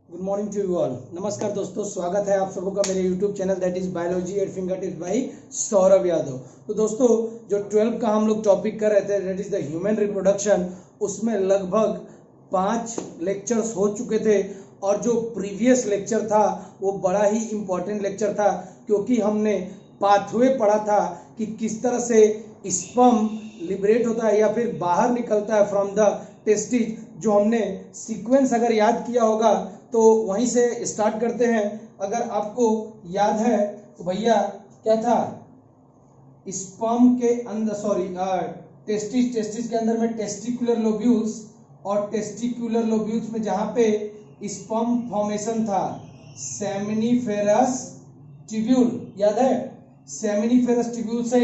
Good morning to you all. नमस्कार दोस्तों, स्वागत है आप सबों का मेरे YouTube channel that is biology at finger tips by Saurabh Yadav. तो दोस्तों, जो 12 का हम लोग टॉपिक कर रहे थे that is the human reproduction, उसमें लगभग 5 लेक्चर्स हो चुके थे और जो प्रीवियस लेक्चर था वो बड़ा ही इम्पोर्टेंट लेक्चर था, क्योंकि हमने पाथवे पढ़ा था कि किस तरह से स्पर्म लिबरेट होता है या फिर बाहर निकलता है फ्रॉम द टेस्टिस। जो हमने सीक्वेंस अगर याद किया होगा तो वहीं से स्टार्ट करते हैं। अगर आपको याद है तो भैया क्या था, स्पर्म के अंदर टेस्टिस के अंदर में टेस्टिकुलर लोब्यूल्स और टेस्टिकुलर लोब्यूल्स में जहां पे स्पर्म फॉर्मेशन था सेमिनिफेरस ट्यूब्यूल, याद है? सेमिनिफेरस ट्यूब्यूल से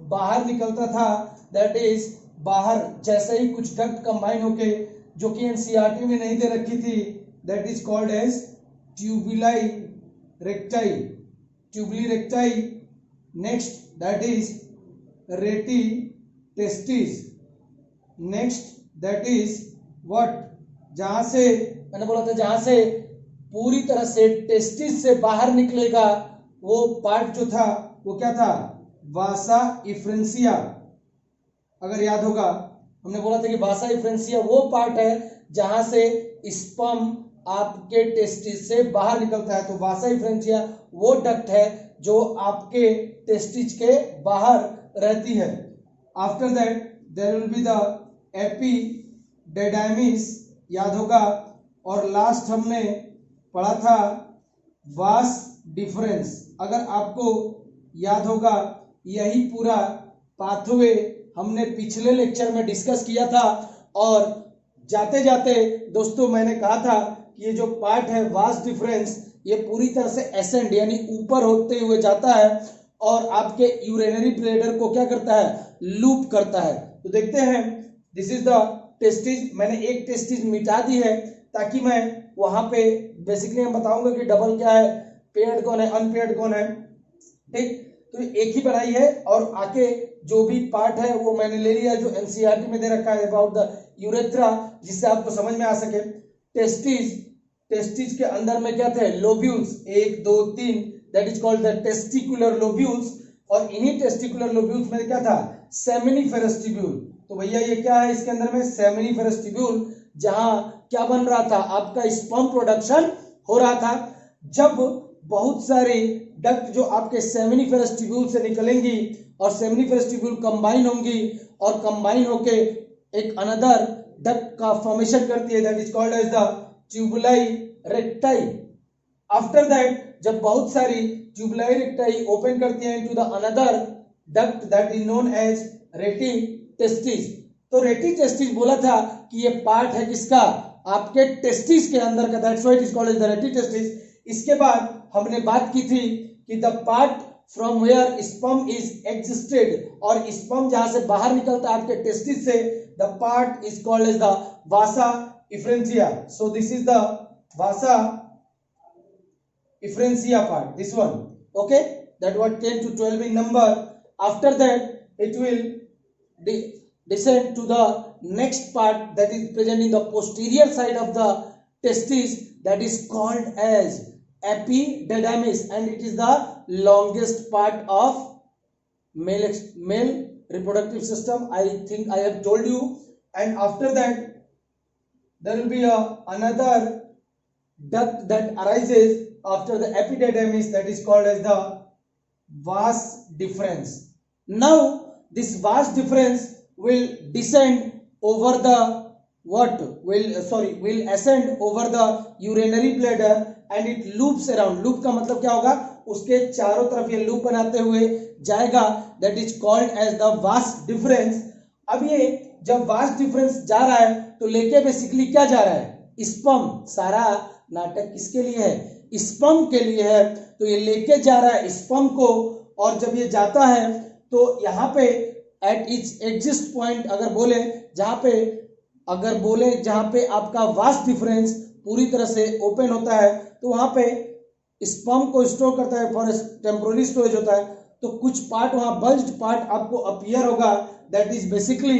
बाहर निकलता था, दैट इज बाहर जैसे ही कुछ डक्ट कंबाइन होके, जो कि एनसीईआरटी में नहीं दे रखी थी, that is called as tubuli recti, tubuli recti. Next that is reti testis. Next that is what, जहां से मैंने बोला था जहां से पूरी तरह से टेस्टिस से बाहर निकलेगा वो पार्ट जो था वो क्या था, वासा इफ्रेंसिया। अगर याद होगा हमने बोला था कि वासा इफ्रेंसिया वो पार्ट है जहां से स्पर्म आपके टेस्टिस से बाहर निकलता है। तो वासा इफ्रेंसिया वो डक्ट है जो आपके टेस्टिस के बाहर रहती है। After that there will be the epididymis, याद होगा। और लास्ट हमने पढ़ा था वास डिफरेंस। अगर आपको याद होगा यही पूरा पाथवे हमने पिछले लेक्चर में डिस्कस किया था। और जाते जाते दोस्तों मैंने कहा था कि ये जो पार्ट है वास डिफरेंस, ये पूरी तरह से एसेंड यानी ऊपर होते हुए जाता है और आपके यूरिनरी ब्लैडर को क्या करता है, लूप करता है। तो देखते हैं, दिस इज द टेस्टिस। मैंने एक टेस्टिस मिटा दी है ताकि मैं वहां पे बेसिकली हम बताऊंगा कि डबल क्या है, पेयर्ड कौन है, अनपेयर्ड कौन है, ठीक। तो एक ही बनाई है और आके जो भी पार्ट है वो मैंने ले लिया जो एनसीईआरटी में दे रखा है अबाउट द यूरेथ्रा, जिससे आपको समझ में आ सके। टेस्टिस के अंदर में क्या थे, lobules, 1 2 3, that is called the testicular lobules. और इन्हीं टेस्टिकुलर लोब्यूल्स में क्या था, सेमिनिफेरस ट्यूब्यूल। तो भैया ये क्या है इसके अंदर में, सेमिनिफेरस ट्यूब्यूल, जहां क्या बन रहा था, आपका स्पर्म प्रोडक्शन हो रहा था। जब बहुत सारी डक्ट जो आपके सेमिनिफेरस ट्यूब्यूल से निकलेंगी और सेमिनिफेरस ट्यूब्यूल कंबाइन होंगी और कंबाइन होके एक अनदर डक्ट का फॉर्मेशन करती है, that is called as the tubuli recti. After that जब बहुत सारी ट्यूबुलाई रेक्टाई ओपन करती हैं into the another duct that is known as rete testis. तो रेटी टेस्टिस बोला था कि ये पार्ट है किसका, आपके टेस्टिस के अंदर का, that's why it is called as the rete testis. इसके बाद हमने बात की थी कि the part from where sperm is existed, और स्पर्म जहां से बाहर निकलता है आपके टेस्टिस से, the part is called as the vasa efferentia. So this is the vasa efferentia part, this one, okay, that what 10 to 12 in number. After that it will descend to the next part that is present in the posterior side of the testis, that is called as epididymis, and it is the longest part of male reproductive system. I think I have told you. And after that there will be another duct that arises after the epididymis, that is called as the vas deferens. Now this vas deferens will descend over the will ascend over the urinary bladder and it loops around. loop का मतलब क्या होगा, उसके चारों तरफ ये loop बनाते हुए जाएगा, that is called as the vas deferens. अब ये जब vas deferens जा रहा है तो लेके बेसिकली क्या जा रहा है, स्पर्म। सारा नाटक किसके लिए है, स्पर्म के लिए है। तो ये लेके जा रहा है स्पर्म को, और जब ये जाता है तो यहाँ पे एट इट्स एग्जिस्ट पॉइंट अगर बोले जहाँ पे आपका वास डिफरेंस पूरी तरह से ओपन होता है, तो वहां पे स्पर्म को स्टोर करता है, फॉर टेम्पोररी स्टोरेज होता है। तो कुछ पार्ट वहां बल्ज्ड पार्ट आपको अपीयर होगा, that is basically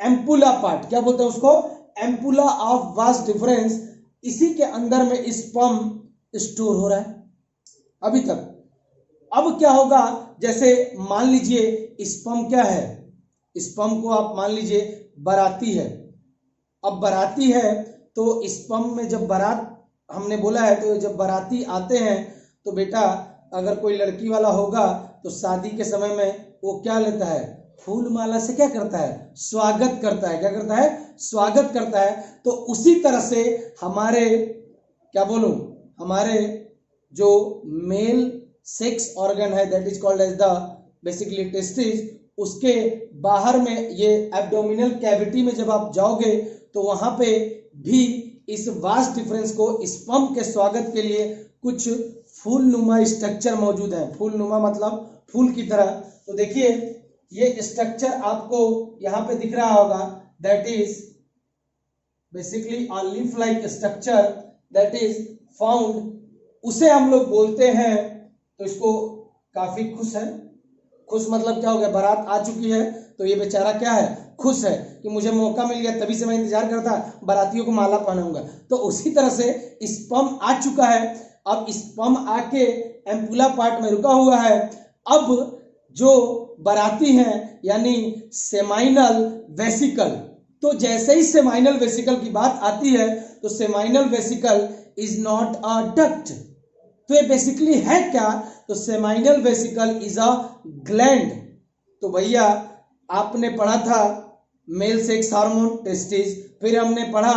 ampulla part. क्या बोलते हैं उसको, एम्पुला ऑफ वास डिफरेंस। इसी के अंदर में स्पर्म स्टोर हो रहा है अभी तक। अब क्या होगा, जैसे मान लीजिए स्पर्म क्या है, स्पर्म को आप मान लीजिए बाराती है। अब बाराती है तो स्पर्म में जब बारात हमने बोला है, तो जब बाराती आते हैं तो बेटा अगर कोई लड़की वाला होगा तो शादी के समय में वो क्या लेता है, फूल माला से क्या करता है, स्वागत करता है। क्या करता है, स्वागत करता है। तो उसी तरह से हमारे क्या बोलूं, हमारे जो मेल सेक्स ऑर्गन है that is called as the basically testis, उसके बाहर में ये एब्डोमिनल कैविटी में जब आप जाओगे तो वहां पे भी इस वास्ट डिफरेंस को स्पर्म के स्वागत के लिए कुछ फूल नुमा स्ट्रक्चर मौजूद है। फूल नुमा मतलब फूल की तरह। तो देखिए ये स्ट्रक्चर आपको यहाँ पे दिख रहा होगा, that is basically a leaf like structure that is found, उसे हम लोग बोलते हैं। तो इसको काफी खुश है, खुश मतलब क्या हो गया, बारात आ चुकी है तो ये बेचारा क्या है, खुश है कि मुझे मौका मिल गया, तभी से मैं इंतजार करता बारातियों को माला पहनाऊंगा। तो उसी तरह से स्पर्म आ चुका है। अब स्पर्म आके एम्पुला पार्ट में रुका हुआ है। अब जो बाराती हैं यानी सेमाइनल वेसिकल, तो जैसे ही सेमाइनल वेसिकल की बात आती है तो seminal vesicle is not a duct. तो ये बेसिकली है क्या, तो seminal vesicle is a gland. तो भैया आपने पढ़ा था मेल सेक्स हार्मोन टेस्टिस, फिर हमने पढ़ा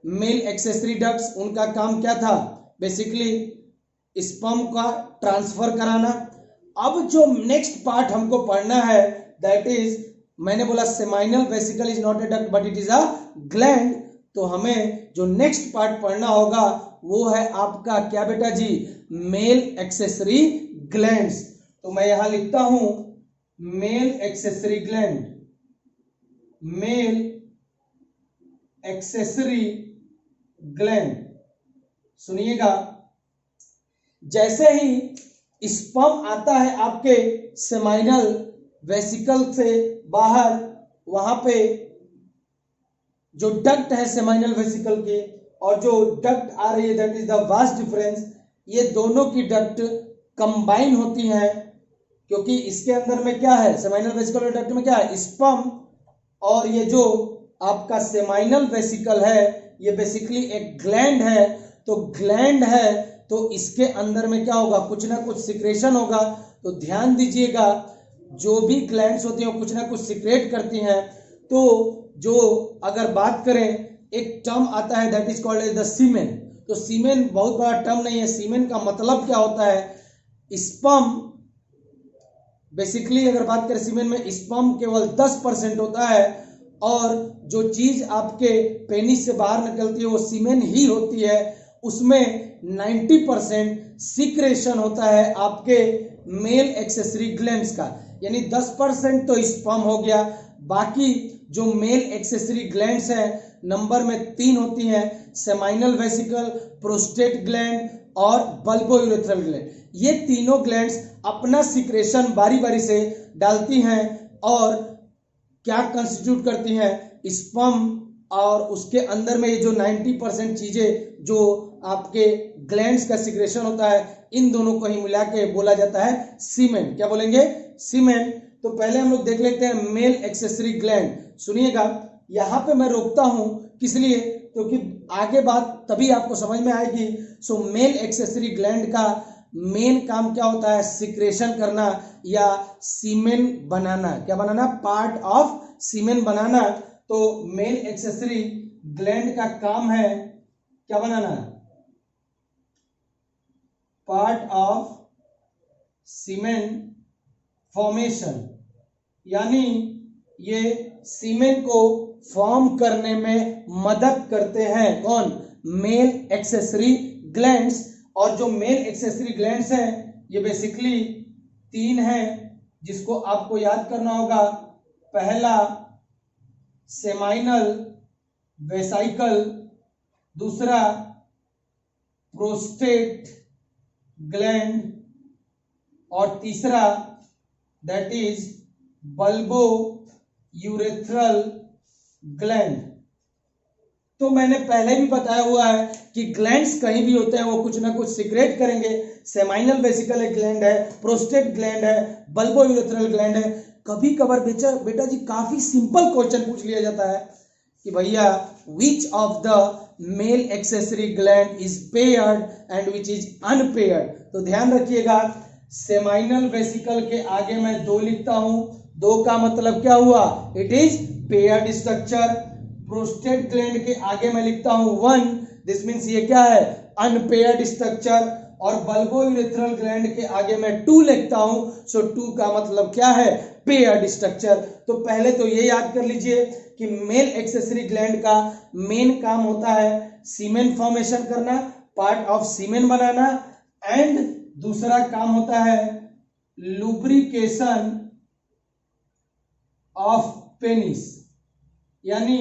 मेल एक्सेसरी डक्ट्स, उनका काम क्या था, बेसिकली स्पर्म का ट्रांसफर कराना। अब जो नेक्स्ट पार्ट हमको पढ़ना है दैट इज, मैंने बोला seminal vesicle is not a duct but it is a gland. तो हमें जो नेक्स्ट पार्ट पढ़ना होगा वो है आपका क्या बेटा जी, मेल एक्सेसरी ग्लैंड्स। तो मैं यहां लिखता हूं male accessory gland, male accessory gland. सुनिएगा, जैसे ही स्पर्म आता है आपके सेमाइनल वेसिकल से बाहर, वहां पे जो डक्ट है सेमाइनल वेसिकल की और जो डक्ट आ रही है that is the vast difference, ये दोनों की डक्ट कंबाइन होती हैं, क्योंकि इसके अंदर में क्या है, सेमाइनल वेसिकल और डक्ट में क्या है, स्पर्म, और ये जो आपका सेमाइनल वेसिकल है ये बेसिकली एक ग्लैंड है। तो ग्लैंड है तो इसके अंदर में क्या होगा, कुछ ना कुछ सिक्रेशन होगा। तो ध्यान दीजिएगा, जो भी ग्लैंड्स होती हैं कुछ ना कुछ सिक्रेट करती हैं। तो जो अगर बात करें, एक टर्म आता है that is called as the semen. तो सीमेन बहुत बड़ा टर्म नहीं है, सीमेन का मतलब क्या होता है, स्पर्म बेसिकली अगर बात करें सीमेन में, स्पर्म केवल 10% होता है और जो चीज आपके पेनिस से बाहर निकलती है वो सीमेन ही होती है। उसमें 90% सिक्रेशन होता है आपके मेल एक्सेसरी ग्लैंड्स का, यानी 10% तो स्पर्म हो गया। बाकी जो मेल एक्सेसरी ग्लैंड्स हैं नंबर में 3 होती हैं, सेमाइनल वेसिकल, प्रोस्टेट ग्लैंड और बल्बोयूरेथ्रल ग्लैंड। ये तीनों ग्लैंड्स अपना सिक्रेशन बारी बारी से डालती हैं और क्या कंस्टिट्यूट करती हैं, स्पर्म, और उसके अंदर में ये जो 90% चीजें जो आपके ग्लैंड्स का सिक्रेशन होता है, इन दोनों को ही मिला के बोला जाता है सीमेन। क्या बोलेंगे, सीमेन। तो पहले हम लोग देख लेते हैं मेल एक्सेसरी ग्लैंड। सुनिएगा, यहां पे मैं रोकता हूं, किस लिए, क्योंकि आगे बात तभी आपको समझ में आएगी। सो मेल एक्सेसरी ग्लैंड का मेन काम क्या होता है, सिक्रेशन करना या सीमेन बनाना। क्या बनाना, पार्ट ऑफ सीमेन बनाना। तो मेल एक्सेसरी ग्लैंड का काम है क्या बनाना, पार्ट ऑफ सीमेन फॉर्मेशन, यानी ये सीमेन को फॉर्म करने में मदद करते हैं। कौन, मेल एक्सेसरी ग्लैंड्स। और जो मेल एक्सेसरी ग्लैंड्स हैं ये बेसिकली 3 हैं जिसको आपको याद करना होगा। पहला सेमाइनल वेसाइकल, दूसरा प्रोस्टेट ग्लैंड और तीसरा that is bulbo urethral gland. तो मैंने पहले भी बताया हुआ है कि ग्लैंड्स कहीं भी होते हैं वो कुछ ना कुछ सिक्रेट करेंगे। सेमाइनल वेसिकल एक ग्लैंड है, प्रोस्टेट ग्लैंड है, बल्बो यूरेथ्रल ग्लैंड है। कभी कभार बेटा जी काफी सिंपल क्वेश्चन पूछ लिया जाता है कि भैया which of the male accessory gland is paired and which is unpaired. तो ध्यान रखिएगा, सेमाइनल वेसिकल के आगे मैं 2 लिखता हूं, 2 का मतलब क्या हुआ, it is paired structure. Prostate gland के आगे मैं लिखता हूं 1, दिस मीन्स ये क्या है, अनपेयर्ड स्ट्रक्चर। और बल्बो यूरेथ्रल ग्लैंड के आगे मैं 2 लिखता हूं, सो 2 का मतलब क्या है, पेयर्ड स्ट्रक्चर। तो पहले तो ये याद कर लीजिए कि मेल एक्सेसरी ग्लैंड का मेन काम होता है सीमेन फॉर्मेशन करना, पार्ट ऑफ सीमेन बनाना, एंड दूसरा काम होता है लुब्रिकेशन ऑफ पेनिस, यानी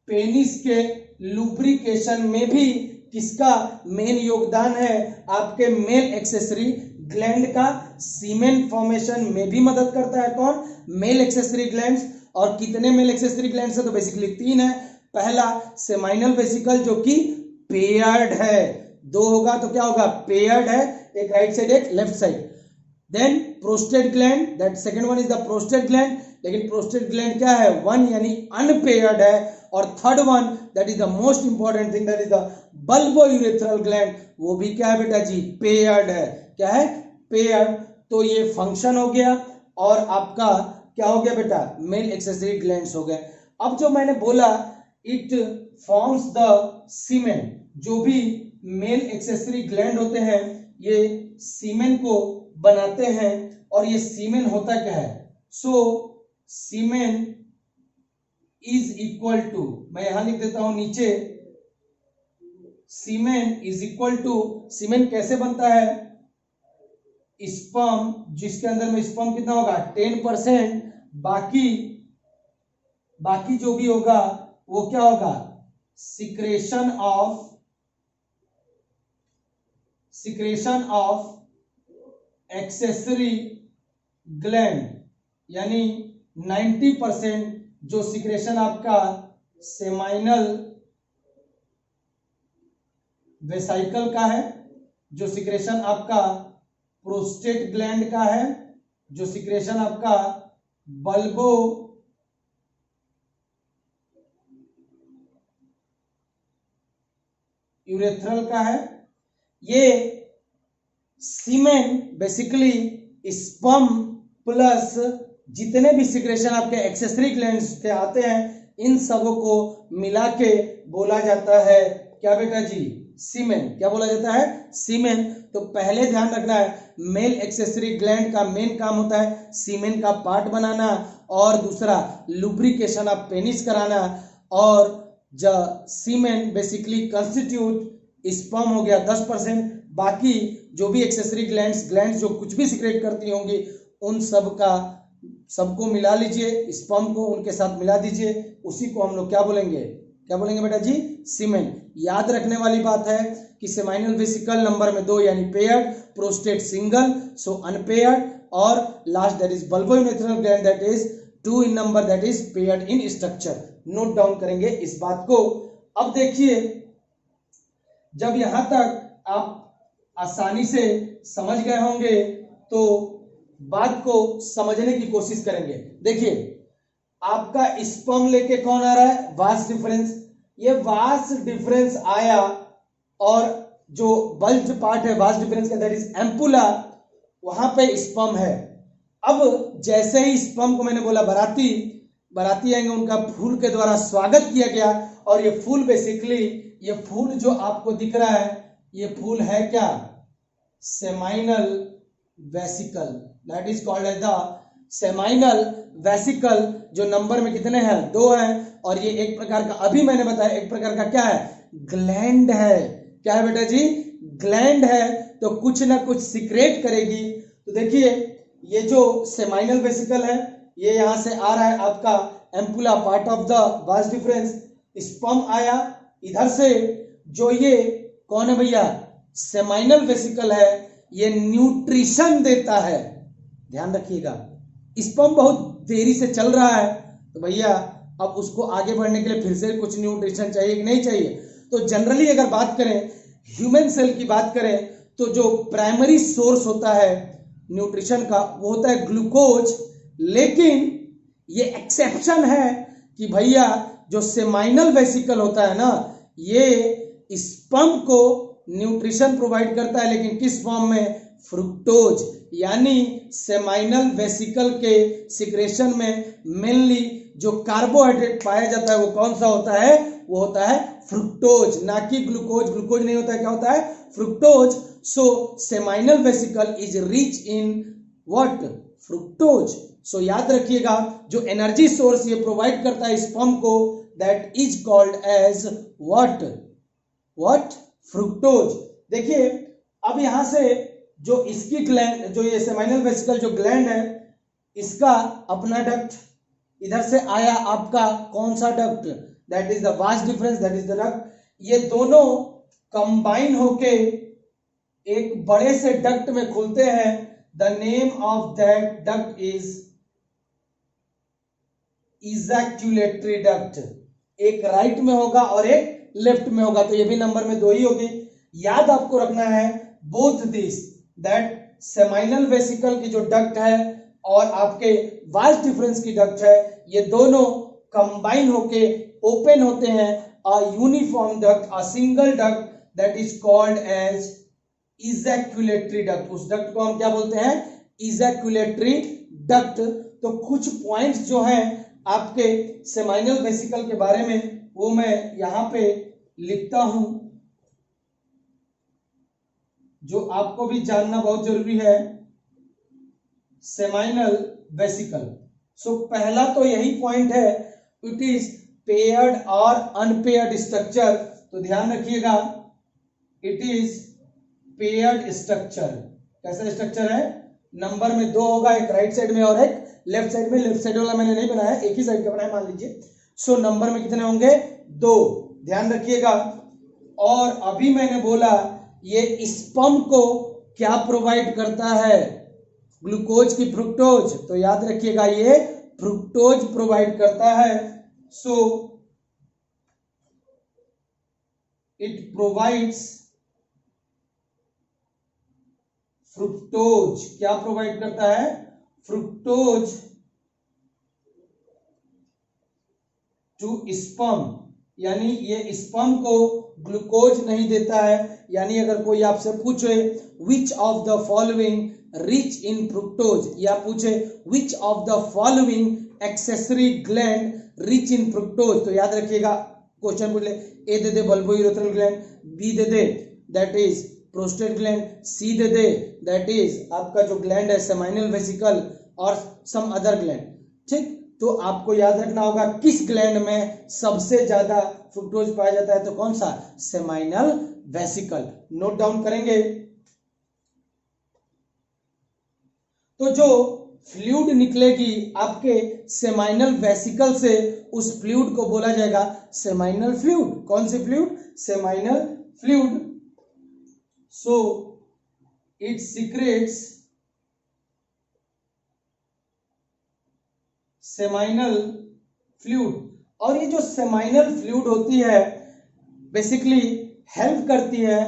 पेनिस के लुब्रिकेशन में भी किसका मेन योगदान है, आपके मेल एक्सेसरी ग्लैंड का। सीमेन फॉर्मेशन में भी मदद करता है कौन, मेल एक्सेसरी ग्लैंड्स। और कितने मेल एक्सेसरी ग्लैंड्स है, तो बेसिकली 3 है। पहला सेमाइनल वेसिकल जो कि पेयर्ड है, 2 होगा तो क्या होगा, पेयर्ड है, एक राइट साइड एक left side. Then prostate gland, that second one is the prostate gland, लेकिन प्रोस्टेट ग्लैंड क्या है, 1 यानी अनपेयर्ड है। और third one that is the most important thing, that is the bulbo urethral gland, वो भी क्या है बेटा जी, पेयर्ड है। क्या है, पेयर्ड। तो ये फंक्शन हो गया और आपका क्या हो गया बेटा, मेल एक्सेसरी ग्लैंड्स हो गए। अब जो मैंने बोला इट फॉर्म्स द सीमेन, जो भी मेल एक्सेसरी ग्लैंड होते हैं ये सीमेन को बनाते हैं। और ये सीमेन होता क्या है, सो सीमेन इज इक्वल टू, मैं यहां लिख देता हूं नीचे, सीमेन इज इक्वल टू, सीमेन कैसे बनता है, स्पर्म, जिसके अंदर में स्पर्म कितना होगा 10%, बाकी जो भी होगा वो क्या होगा, सिक्रेशन ऑफ एक्सेसरी ग्लैंड, यानी 90% जो सिक्रेशन आपका सेमाइनल वेसाइकल का है, जो सिक्रेशन आपका प्रोस्टेट ग्लैंड का है, जो सिक्रेशन आपका बल्बो यूरेथ्रल का है, ये सीमेन बेसिकली स्पर्म प्लस जितने भी सिक्रेशन आपके एक्सेसरी ग्लैंड्स के आते हैं इन सबों को मिला के बोला जाता है क्या बेटा जी, सीमेन। क्या बोला जाता है, सीमेन। तो पहले ध्यान रखना है, मेल एक्सेसरी ग्लैंड का मेन काम होता है सीमेन का पार्ट बनाना, और दूसरा लुब्रिकेशन ऑफ पेनिस कराना। और ज सीमेन बेसिकली कंस्टिट्यूट स्पर्म हो गया 10%, बाकी जो भी एक्सेसरी ग्लैंड्स जो कुछ भी सिक्रेट करती होंगी उन सबको मिला लीजिए, स्पर्म को उनके साथ मिला दीजिए, उसी को हम लोग क्या बोलेंगे बेटा जी, सीमेन। याद रखने वाली बात है कि सेमाइनल वेसिकल नंबर में 2 यानी paired, prostate single so unpaired, और last that is bulbo urethral gland that is 2 in number, that is paired in structure. Note down करेंगे इस बात को। अब देखिए, जब यहां तक आप आसानी से समझ गए होंगे तो बात को समझने की कोशिश करेंगे। देखिए, आपका स्पर्म लेके कौन आ रहा है, वास डिफरेंस। ये वास डिफरेंस आया और जो बल्ज पार्ट है वास डिफरेंस का, दैट इज एम्पुला, वहां पे स्पर्म है। अब जैसे ही स्पर्म को मैंने बोला बाराती आएंगे, उनका फूल के द्वारा स्वागत किया गया, और ये फूल बेसिकली, ये फूल जो आपको दिख रहा है ये फूल है क्या, seminal vesicle, that is called as the seminal vesicle, जो नंबर में कितने हैं, 2 हैं। और ये एक प्रकार का, अभी मैंने बताया, एक प्रकार का क्या है, ग्लैंड है। क्या है बेटा जी, ग्लैंड है, तो कुछ ना कुछ सिक्रेट करेगी। तो देखिए, ये जो सेमाइनल वेसिकल है ये यहां से आ रहा है आपका ampulla, part of the vas deferens, sperm आया इधर से। जो ये कौन है भैया, सेमाइनल वेसिकल है, ये न्यूट्रिशन देता है। ध्यान रखिएगा, स्पर्म बहुत देरी से चल रहा है, तो भैया अब उसको आगे बढ़ने के लिए फिर से कुछ न्यूट्रिशन चाहिए कि नहीं चाहिए। तो जनरली अगर बात करें ह्यूमन सेल की बात करें तो जो प्राइमरी सोर्स होता है न्यूट्रिशन का वो होता है ग्लूकोज, लेकिन ये एक्सेप्शन है कि भैया जो सेमाइनल वेसिकल होता है ना ये स्पर्म को न्यूट्रिशन प्रोवाइड करता है, लेकिन किस फॉर्म में, फ्रुक्टोज। यानी सेमाइनल वेसिकल के सिक्रेशन में मेनली जो कार्बोहाइड्रेट पाया जाता है वो कौन सा होता है, वो होता है फ्रुक्टोज, ना कि ग्लूकोज। ग्लूकोज नहीं होता है, क्या होता है, fructose. So seminal vesicle is rich in what, fructose. So याद रखिएगा जो एनर्जी सोर्स ये प्रोवाइड करता है स्पर्म को that is called as what, fructose. देखिए अब यहां से जो इसकी ग्लैंड, जो ये सेमाइनल वेसिकल जो ग्लैंड है इसका अपना डक्ट इधर से आया, आपका कौन सा duct, that is the vast difference, that is the duct. ये दोनों कंबाइन होके एक बड़े से डक्ट में खुलते हैं। The name of that duct is ejaculatory duct. एक राइट में होगा और एक लेफ्ट में होगा, तो ये भी नंबर में 2 ही होगी। याद आपको रखना है both this, that seminal vesicle की जो डक्ट है और आपके वास्ट डिफरेंस की डक्ट है, ये दोनों कंबाइन होके ओपन होते हैं a uniform duct, a single duct that is called as ejaculatory duct. उस डक्ट को हम क्या बोलते हैं, इजैक्यूलेटरी डक्ट। तो कुछ पॉइंट्स जो हैं आपके सेमाइनल वेसिकल के बारे में वो मैं यहां पे लिखता हूं, जो आपको भी जानना बहुत जरूरी है। सेमाइनल वेसिकल, सो पहला तो यही पॉइंट है, इट इज पेयर्ड और अनपेयर्ड स्ट्रक्चर। तो ध्यान रखिएगा इट इज पेयर्ड स्ट्रक्चर। कैसा स्ट्रक्चर है, नंबर में 2 होगा, एक राइट साइड में और एक लेफ्ट साइड में। लेफ्ट साइड वाला मैंने नहीं बनाया, एक ही साइड का बनाया मान लीजिए। सो नंबर में कितने होंगे, 2, ध्यान रखिएगा। और अभी मैंने बोला ये स्पर्म को क्या प्रोवाइड करता है, ग्लूकोज की फ्रुक्टोज। तो याद रखिएगा ये फ्रुक्टोज प्रोवाइड करता है। सो इट प्रोवाइड्स फ्रुक्टोज, क्या प्रोवाइड करता है, फ्रुक्टोज टू स्पर्म। यानी ये स्पर्म को ग्लूकोज नहीं देता है। यानी अगर कोई आपसे पूछे which of the following rich in fructose, या पूछे which of the following accessory gland rich in fructose, तो याद रखिएगा क्वेश्चन पूछ ले, ए दे दे बल्बोयूरेथ्रल ग्लैंड, बी दे दे that is prostate gland, c दे दे दैट इज आपका जो ग्लैंड है सेमाइनल वेसिकल, और सम अदर ग्लैंड। ठीक, तो आपको याद रखना होगा किस ग्लैंड में सबसे ज्यादा फ्रुक्टोज पाया जाता है, तो कौन सा, सेमाइनल वेसिकल। नोट डाउन करेंगे। तो जो फ्लूइड निकलेगी आपके सेमाइनल वेसिकल से, उस फ्लूइड को बोला जाएगा सेमाइनल फ्लूइड। कौन सी fluid, seminal fluid. So it secretes seminal fluid. और ये जो सेमाइनल फ्लूइड होती है बेसिकली हेल्प करती है,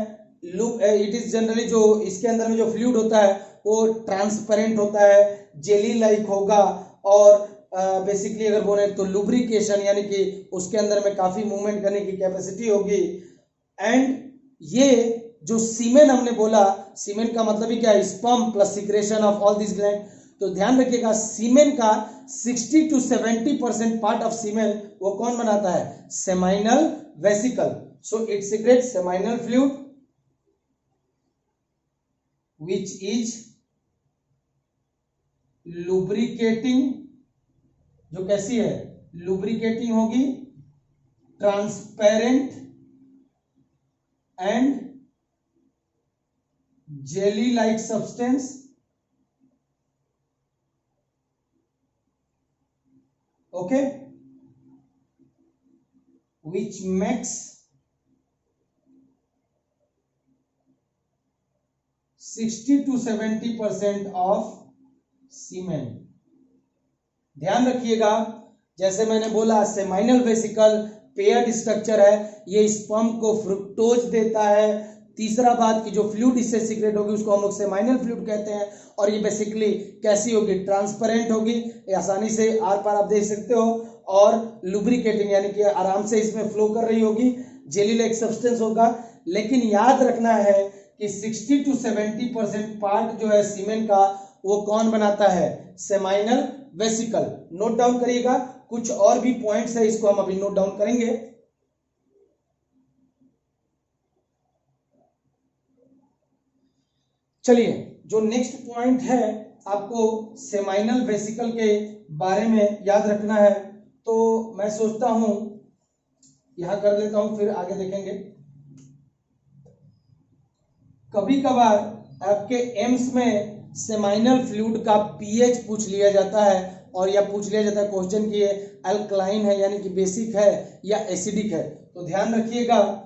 इट इज जनरली जो इसके अंदर में जो फ्लूइड होता है वो ट्रांसपेरेंट होता है, जेली लाइक होगा, और बेसिकली अगर बोले तो लुब्रिकेशन, यानी कि उसके अंदर में काफी मूवमेंट करने की कैपेसिटी होगी। एंड ये जो सीमेन हमने बोला, सीमेन का मतलब ही क्या है, sperm plus secretion of all this gland. तो ध्यान रखिएगा सीमेन का 60 to 70% पार्ट ऑफ सीमेन वो कौन बनाता है, seminal vesicle. So it secretes seminal fluid which is lubricating, जो कैसी है, lubricating होगी, transparent and jelly like substance. Okay, which makes 60 to 70% of semen. ध्यान रखिएगा जैसे मैंने बोला सेमाइनल वेसिकल पेयर्ड स्ट्रक्चर है, ये स्पर्म को फ्रुक्टोज देता है। तीसरा बात कि जो फ्लूइड इससे सीक्रेट होगी उसको हम लोग सेमाइनल फ्लूइड कहते हैं, और ये बेसिकली कैसी होगी, ट्रांसपेरेंट होगी, आसानी से आर पार आप देख सकते हो, और लुब्रिकेटिंग यानी कि आराम से इसमें फ्लो कर रही होगी, जेली लाइक सब्सटेंस होगा। लेकिन याद रखना है कि 60 to 70% पार्ट जो है सीमेन का वो कौन बनाता है, सेमाइनल वेसिकल। नोट डाउन करिएगा, कुछ और भी पॉइंट्स है इसको हम अभी नोट डाउन करेंगे। चलिए, जो नेक्स्ट पॉइंट है आपको सेमाइनल वेसिकल के बारे में याद रखना है, तो मैं सोचता हूं यहां कर लेता हूं, फिर आगे देखेंगे। कभी कभार आपके एम्स में सेमाइनल फ्लूइड का पीएच पूछ लिया जाता है, और या पूछ लिया जाता है क्वेश्चन कि ये अल्कलाइन है यानी कि बेसिक है या एसिडिक है। तो ध्यान रखिएगा,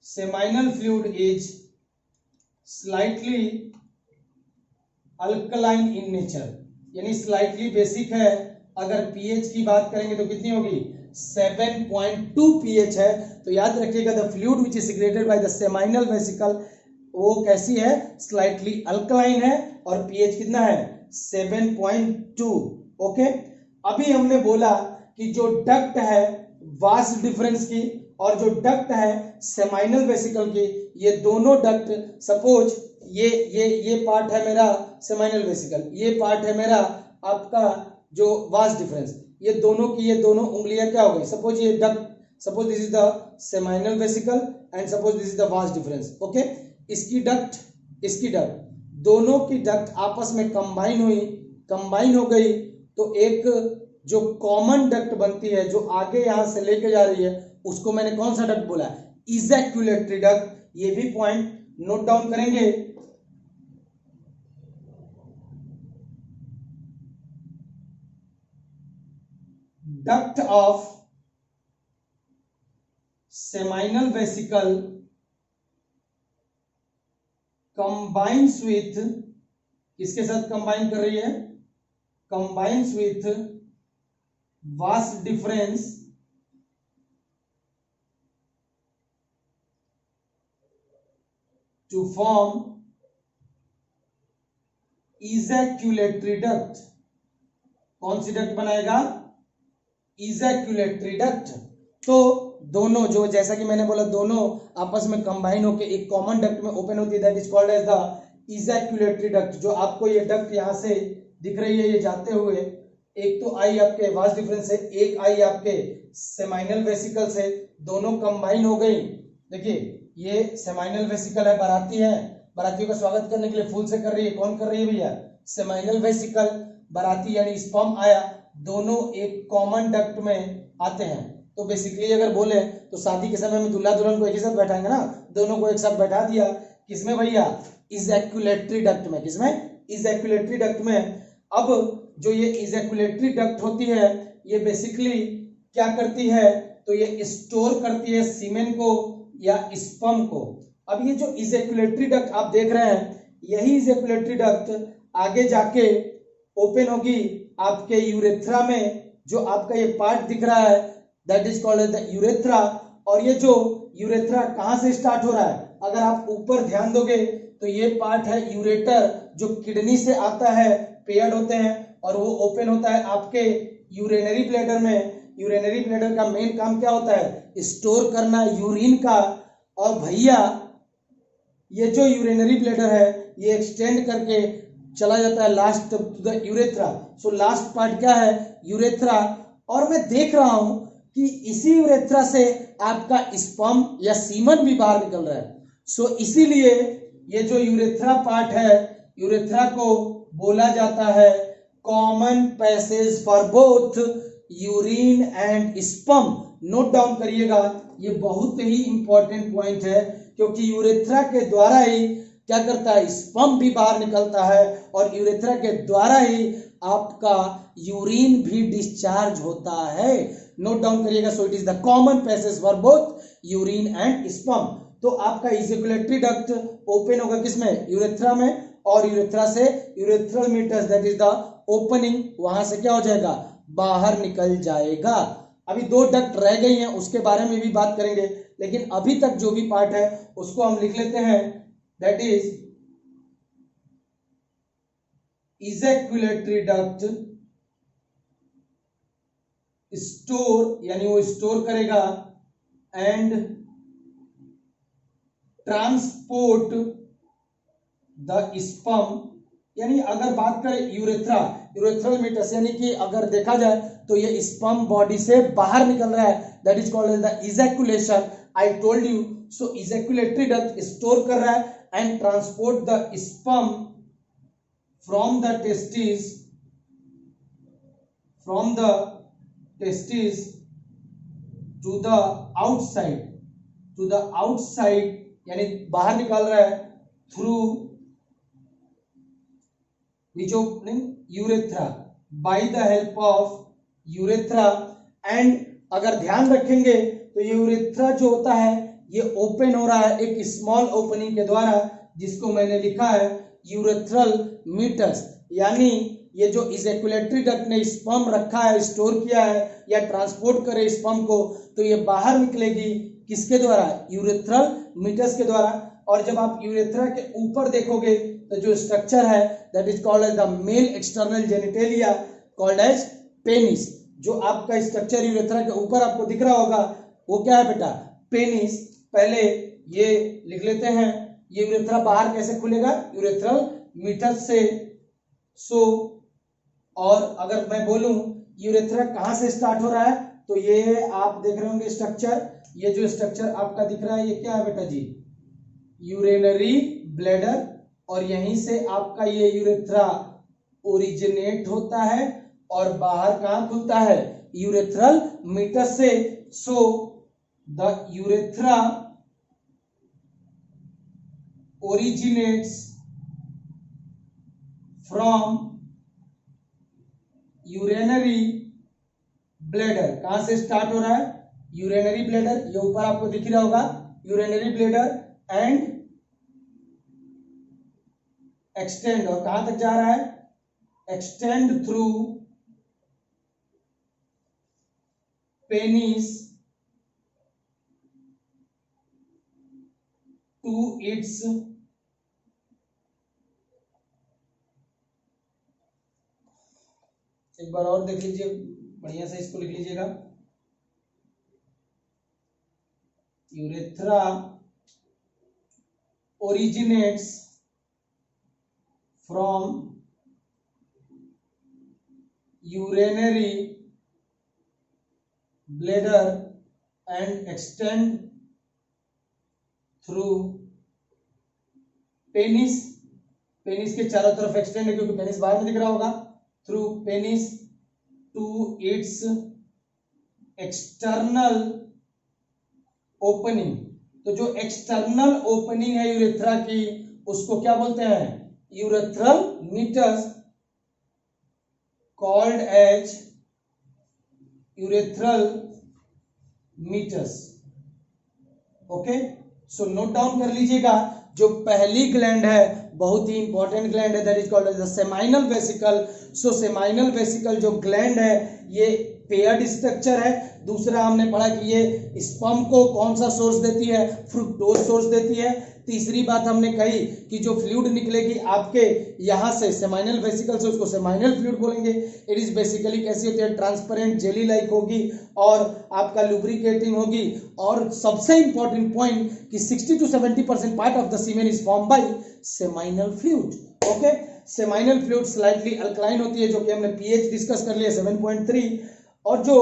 seminal fluid is slightly alkaline in nature, यानी स्लाइटली बेसिक है। अगर पीएच की बात करेंगे तो कितनी होगी, 7.2 पीएच है। तो याद रखिएगा the fluid which is secreted by the seminal vesicle वो कैसी है, स्लाइटली अल्कलाइन है, और पीएच कितना है, 7.2। ओके, अभी हमने बोला कि जो डक्ट है वास्ट डिफरेंस की और जो डक्ट है सेमाइनल वेसिकल की, ये दोनों डक्ट, सपोज ये पार्ट है मेरा सेमाइनल वेसिकल, ये पार्ट है मेरा आपका जो वास्ट डिफरेंस, ये दोनों उंगलियां क्या हो गई, सपोज ये duct, suppose this is the seminal vesicle and suppose this is the vast difference. Okay, इसकी डक्ट दोनों की डक्ट आपस में कंबाइन हो गई, तो एक जो कॉमन डक्ट बनती है जो आगे यहां से लेके जा रही है, उसको मैंने कौन सा डक्ट बोला, इजैक्यूलेटरी डक्ट। ये भी पॉइंट नोट डाउन करेंगे। Duct of seminal vesicle combines with, किसके साथ कंबाइन कर रही है, combines with vas deferens to form ejaculatory duct. कौन सी डक्ट बनाएगा, इजैक्यूलेटरी डक्ट। तो दोनों जो, जैसा कि मैंने बोला, दोनों आपस में कंबाइन होकर एक कॉमन डक्ट में ओपन होती है, that is called as the ejaculatory duct. जो आपको ये डक्ट यहां से दिख रही है, ये जाते हुए एक तो आई आपके वास्ट डिफरेंस से, एक आई आपके सेमाइनल वेसिकल से, दोनों कंबाइन हो गई। देखिए ये सेमाइनल वेसिकल है, बाराती है, बारातियों का स्वागत करने के लिए फूल से कर रही है, कौन कर रही है भैया, सेमाइनल वेसिकल, बाराती यानी स्पर्म आया, दोनों एक कॉमन डक्ट में आते हैं। तो बेसिकली अगर बोले तो शादी के समय में दूल्हा दुल्हन को एक ही साथ बैठाएंगे ना, दोनों को एक साथ बैठा दिया, किसमें भैया, इजैक्यूलेटरी डक्ट में। किसमें, इजैक्यूलेटरी डक्ट में। अब जो ये इजैक्यूलेटरी डक्ट होती है, ये बेसिकली क्या करती है, तो ये स्टोर करती है सीमेन को या स्पर्म को। अब ये जो इजैक्यूलेटरी डक्ट आप देख रहे हैं, यही इजैक्यूलेटरी डक्ट आगे जाके ओपन होगी आपके यूरेथ्रा में। जो आपका ये पार्ट दिख रहा है that is called as the urethra. और ये जो यूरेथ्रा कहां से स्टार्ट हो रहा है, अगर आप ऊपर ध्यान दोगे तो ये पार्ट है यूरेटर, जो किडनी से आता है, पेयर्ड होते हैं, और वो ओपन होता है आपके यूरिनरी ब्लैडर में। यूरिनरी ब्लैडर का मेन काम क्या होता है, स्टोर करना यूरिन का। और भैया ये जो यूरिनरी ब्लैडर है, ये एक्सटेंड करके चला जाता है last to the urethra. So last part क्या है, यूरेथ्रा। और मैं देख रहा हूं कि इसी यूरेथ्रा से आपका स्पर्म या सीमन भी बाहर निकल रहा है। सो इसीलिए ये जो यूरेथ्रा पार्ट है, यूरेथ्रा को बोला जाता है common passage for both urine and sperm. Note down करिएगा, ये बहुत ही इंपॉर्टेंट पॉइंट है, क्योंकि यूरेथ्रा के द्वारा ही क्या करता है, स्पर्म भी बाहर निकलता है, और यूरेथ्रा के द्वारा ही आपका यूरिन भी डिस्चार्ज होता है। नोट डाउन करिएगा, सो it is the common passage for both urine and sperm. तो आपका इजैक्यूलेटरी डक्ट ओपन होगा किसमें, यूरेथ्रा में, और यूरेथ्रा से urethral meatus that is the opening, वहां से क्या हो जाएगा, बाहर निकल जाएगा। अभी 2 डक्ट रह गई हैं, उसके बारे में भी बात करेंगे, लेकिन अभी तक जो भी पार्ट है उसको हम लिख लेते हैं, दैट इज इजैक्युलेटरी डक्ट स्टोर, यानी वो स्टोर करेगा एंड ट्रांसपोर्ट द स्पर्म, यानी अगर बात करें यूरेथ्रा, यूरेथ्रल मीटस, यानी कि अगर देखा जाए तो ये स्पर्म बॉडी से बाहर निकल रहा है, that is called as the ejaculation. I told you, so ejaculatory duct store कर रहा है and transport the sperm from the testis to the outside, यानी बाहर निकाल रहा है through which opening, urethra, by the help of urethra. And अगर ध्यान रखेंगे तो ये यूरेथ्रा जो होता है ये ओपन हो रहा है एक स्मॉल ओपनिंग के द्वारा, जिसको मैंने लिखा है यूरेथ्रल मीटस, यानी ये जो इजैक्युलेटरी डक्ट ने स्पर्म रखा है, स्टोर किया है या ट्रांसपोर्ट करे स्पर्म को, तो ये बाहर निकलेगी किसके द्वारा, यूरेथ्रल मीटस के द्वारा। और जब आप यूरेथ्रा के ऊपर देखोगे तो जो स्ट्रक्चर है that is called as the male external genitalia called as penis. जो आपका स्ट्रक्चर यूरेथ्रा के ऊपर आपको दिख रहा होगा वो क्या है बेटा, पेनिस। पहले ये लिख लेते हैं, ये यूरेथ्रा बाहर कैसे खुलेगा, यूरेथ्रल मीटस से। सो और अगर मैं बोलूं यूरेथ्रा कहां से स्टार्ट हो रहा है, तो ये आप देख रहे होंगे स्ट्रक्चर, ये जो स्ट्रक्चर आपका दिख रहा है ये क्या है बेटा जी, यूरेनरी ब्लैडर, और यहीं से आपका ये यूरेथ्रा ओरिजिनेट होता है और बाहर कहां खुलता है, यूरेथ्रल मीटस से। So the urethra originates from urinary bladder, कहां से स्टार्ट हो रहा है, यूरेनरी ब्लैडर, ये ऊपर आपको दिख रहा होगा यूरेनरी ब्लैडर, एंड एक्सटेंड, और कहां तक जा रहा है, extend through penis to its एक बार और देख लीजिए, बढ़िया से इसको लिख लीजिएगा, urethra originates from urinary bladder and extend through penis, penis के चारों तरफ एक्सटेंड है क्योंकि पेनिस बाहर में दिख रहा होगा, through penis to its external opening. तो जो एक्सटर्नल ओपनिंग है यूरेथ्रा की उसको क्या बोलते हैं, urethral meatus, called as urethral meatus. Okay, so note down कर लीजिएगा, जो पहली ग्लैंड है बहुत ही इंपॉर्टेंट ग्लैंड है, that is called as the seminal vesicle. So seminal vesicle जो ग्लैंड है ये पेयर्ड स्ट्रक्चर है। दूसरा हमने पढ़ा कि ये स्पर्म को कौन सा सोर्स देती है, फ्रुक्टोज सोर्स देती है। तीसरी बात हमने कही कि जो फ्लूइड निकलेगी आपके यहाँ से सेमाइनल वेसिकल से उसको सेमाइनल फ्लूइड बोलेंगे। इट इज बेसिकली कैसी होती है, ट्रांसपेरेंट जेली लाइक होगी और आपका लुब्रिकेटिंग होगी। और सबसे इंपॉर्टेंट पॉइंट कि 60 to 70% part of the semen is form by seminal fluid. Okay, seminal fluid slightly alkaline होती है, जो कि हमने पीएच डिस्कस कर लिया 7.3। और जो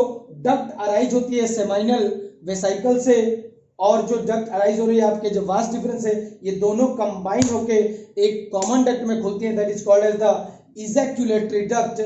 डक्ट अराइज होती है सेमाइनल वेसिकल से और जो डक्ट अराइज हो रही है आपके, जो वास्ट डिफरेंस है, ये दोनों कंबाइन होके एक कॉमन डक्ट में खुलती है, that is called as the ejaculatory duct.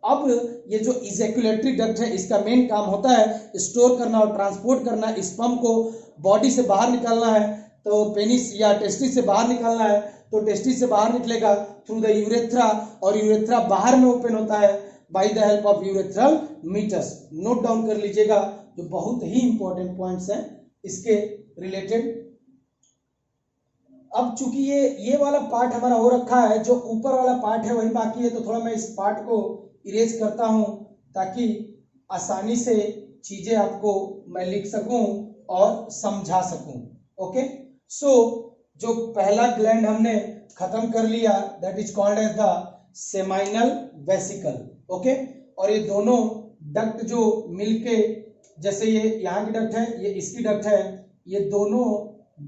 अब ये जो इजैक्युलेटरी डक्ट है इसका मेन काम होता है स्टोर करना और ट्रांसपोर्ट करना, स्पर्म को बॉडी से बाहर निकालना है, तो पेनिस या टेस्टिस से बाहर निकालना है, तो टेस्टिस से बाहर निकलेगा थ्रू द यूरेथ्रा, और यूरेथ्रा बाहर में ओपन होता है bye the help of urethral meatus. Note down कर लीजिएगा, जो बहुत ही इंपॉर्टेंट पॉइंट्स हैं इसके रिलेटेड। अब चूंकि ये वाला पार्ट हमारा हो रखा है, जो ऊपर वाला पार्ट है वही बाकी है, तो थोड़ा मैं इस पार्ट को इरेज करता हूं ताकि आसानी से चीजें आपको मैं लिख सकूं और समझा सकूं। ओके, सो जो पहला ग्लैंड हमने खत्म कर लिया, that is called as the seminal vesicle. Okay, और ये दोनों डक्ट जो मिलके, जैसे ये यहाँ की डक्ट है, ये इसकी डक्ट है, ये दोनों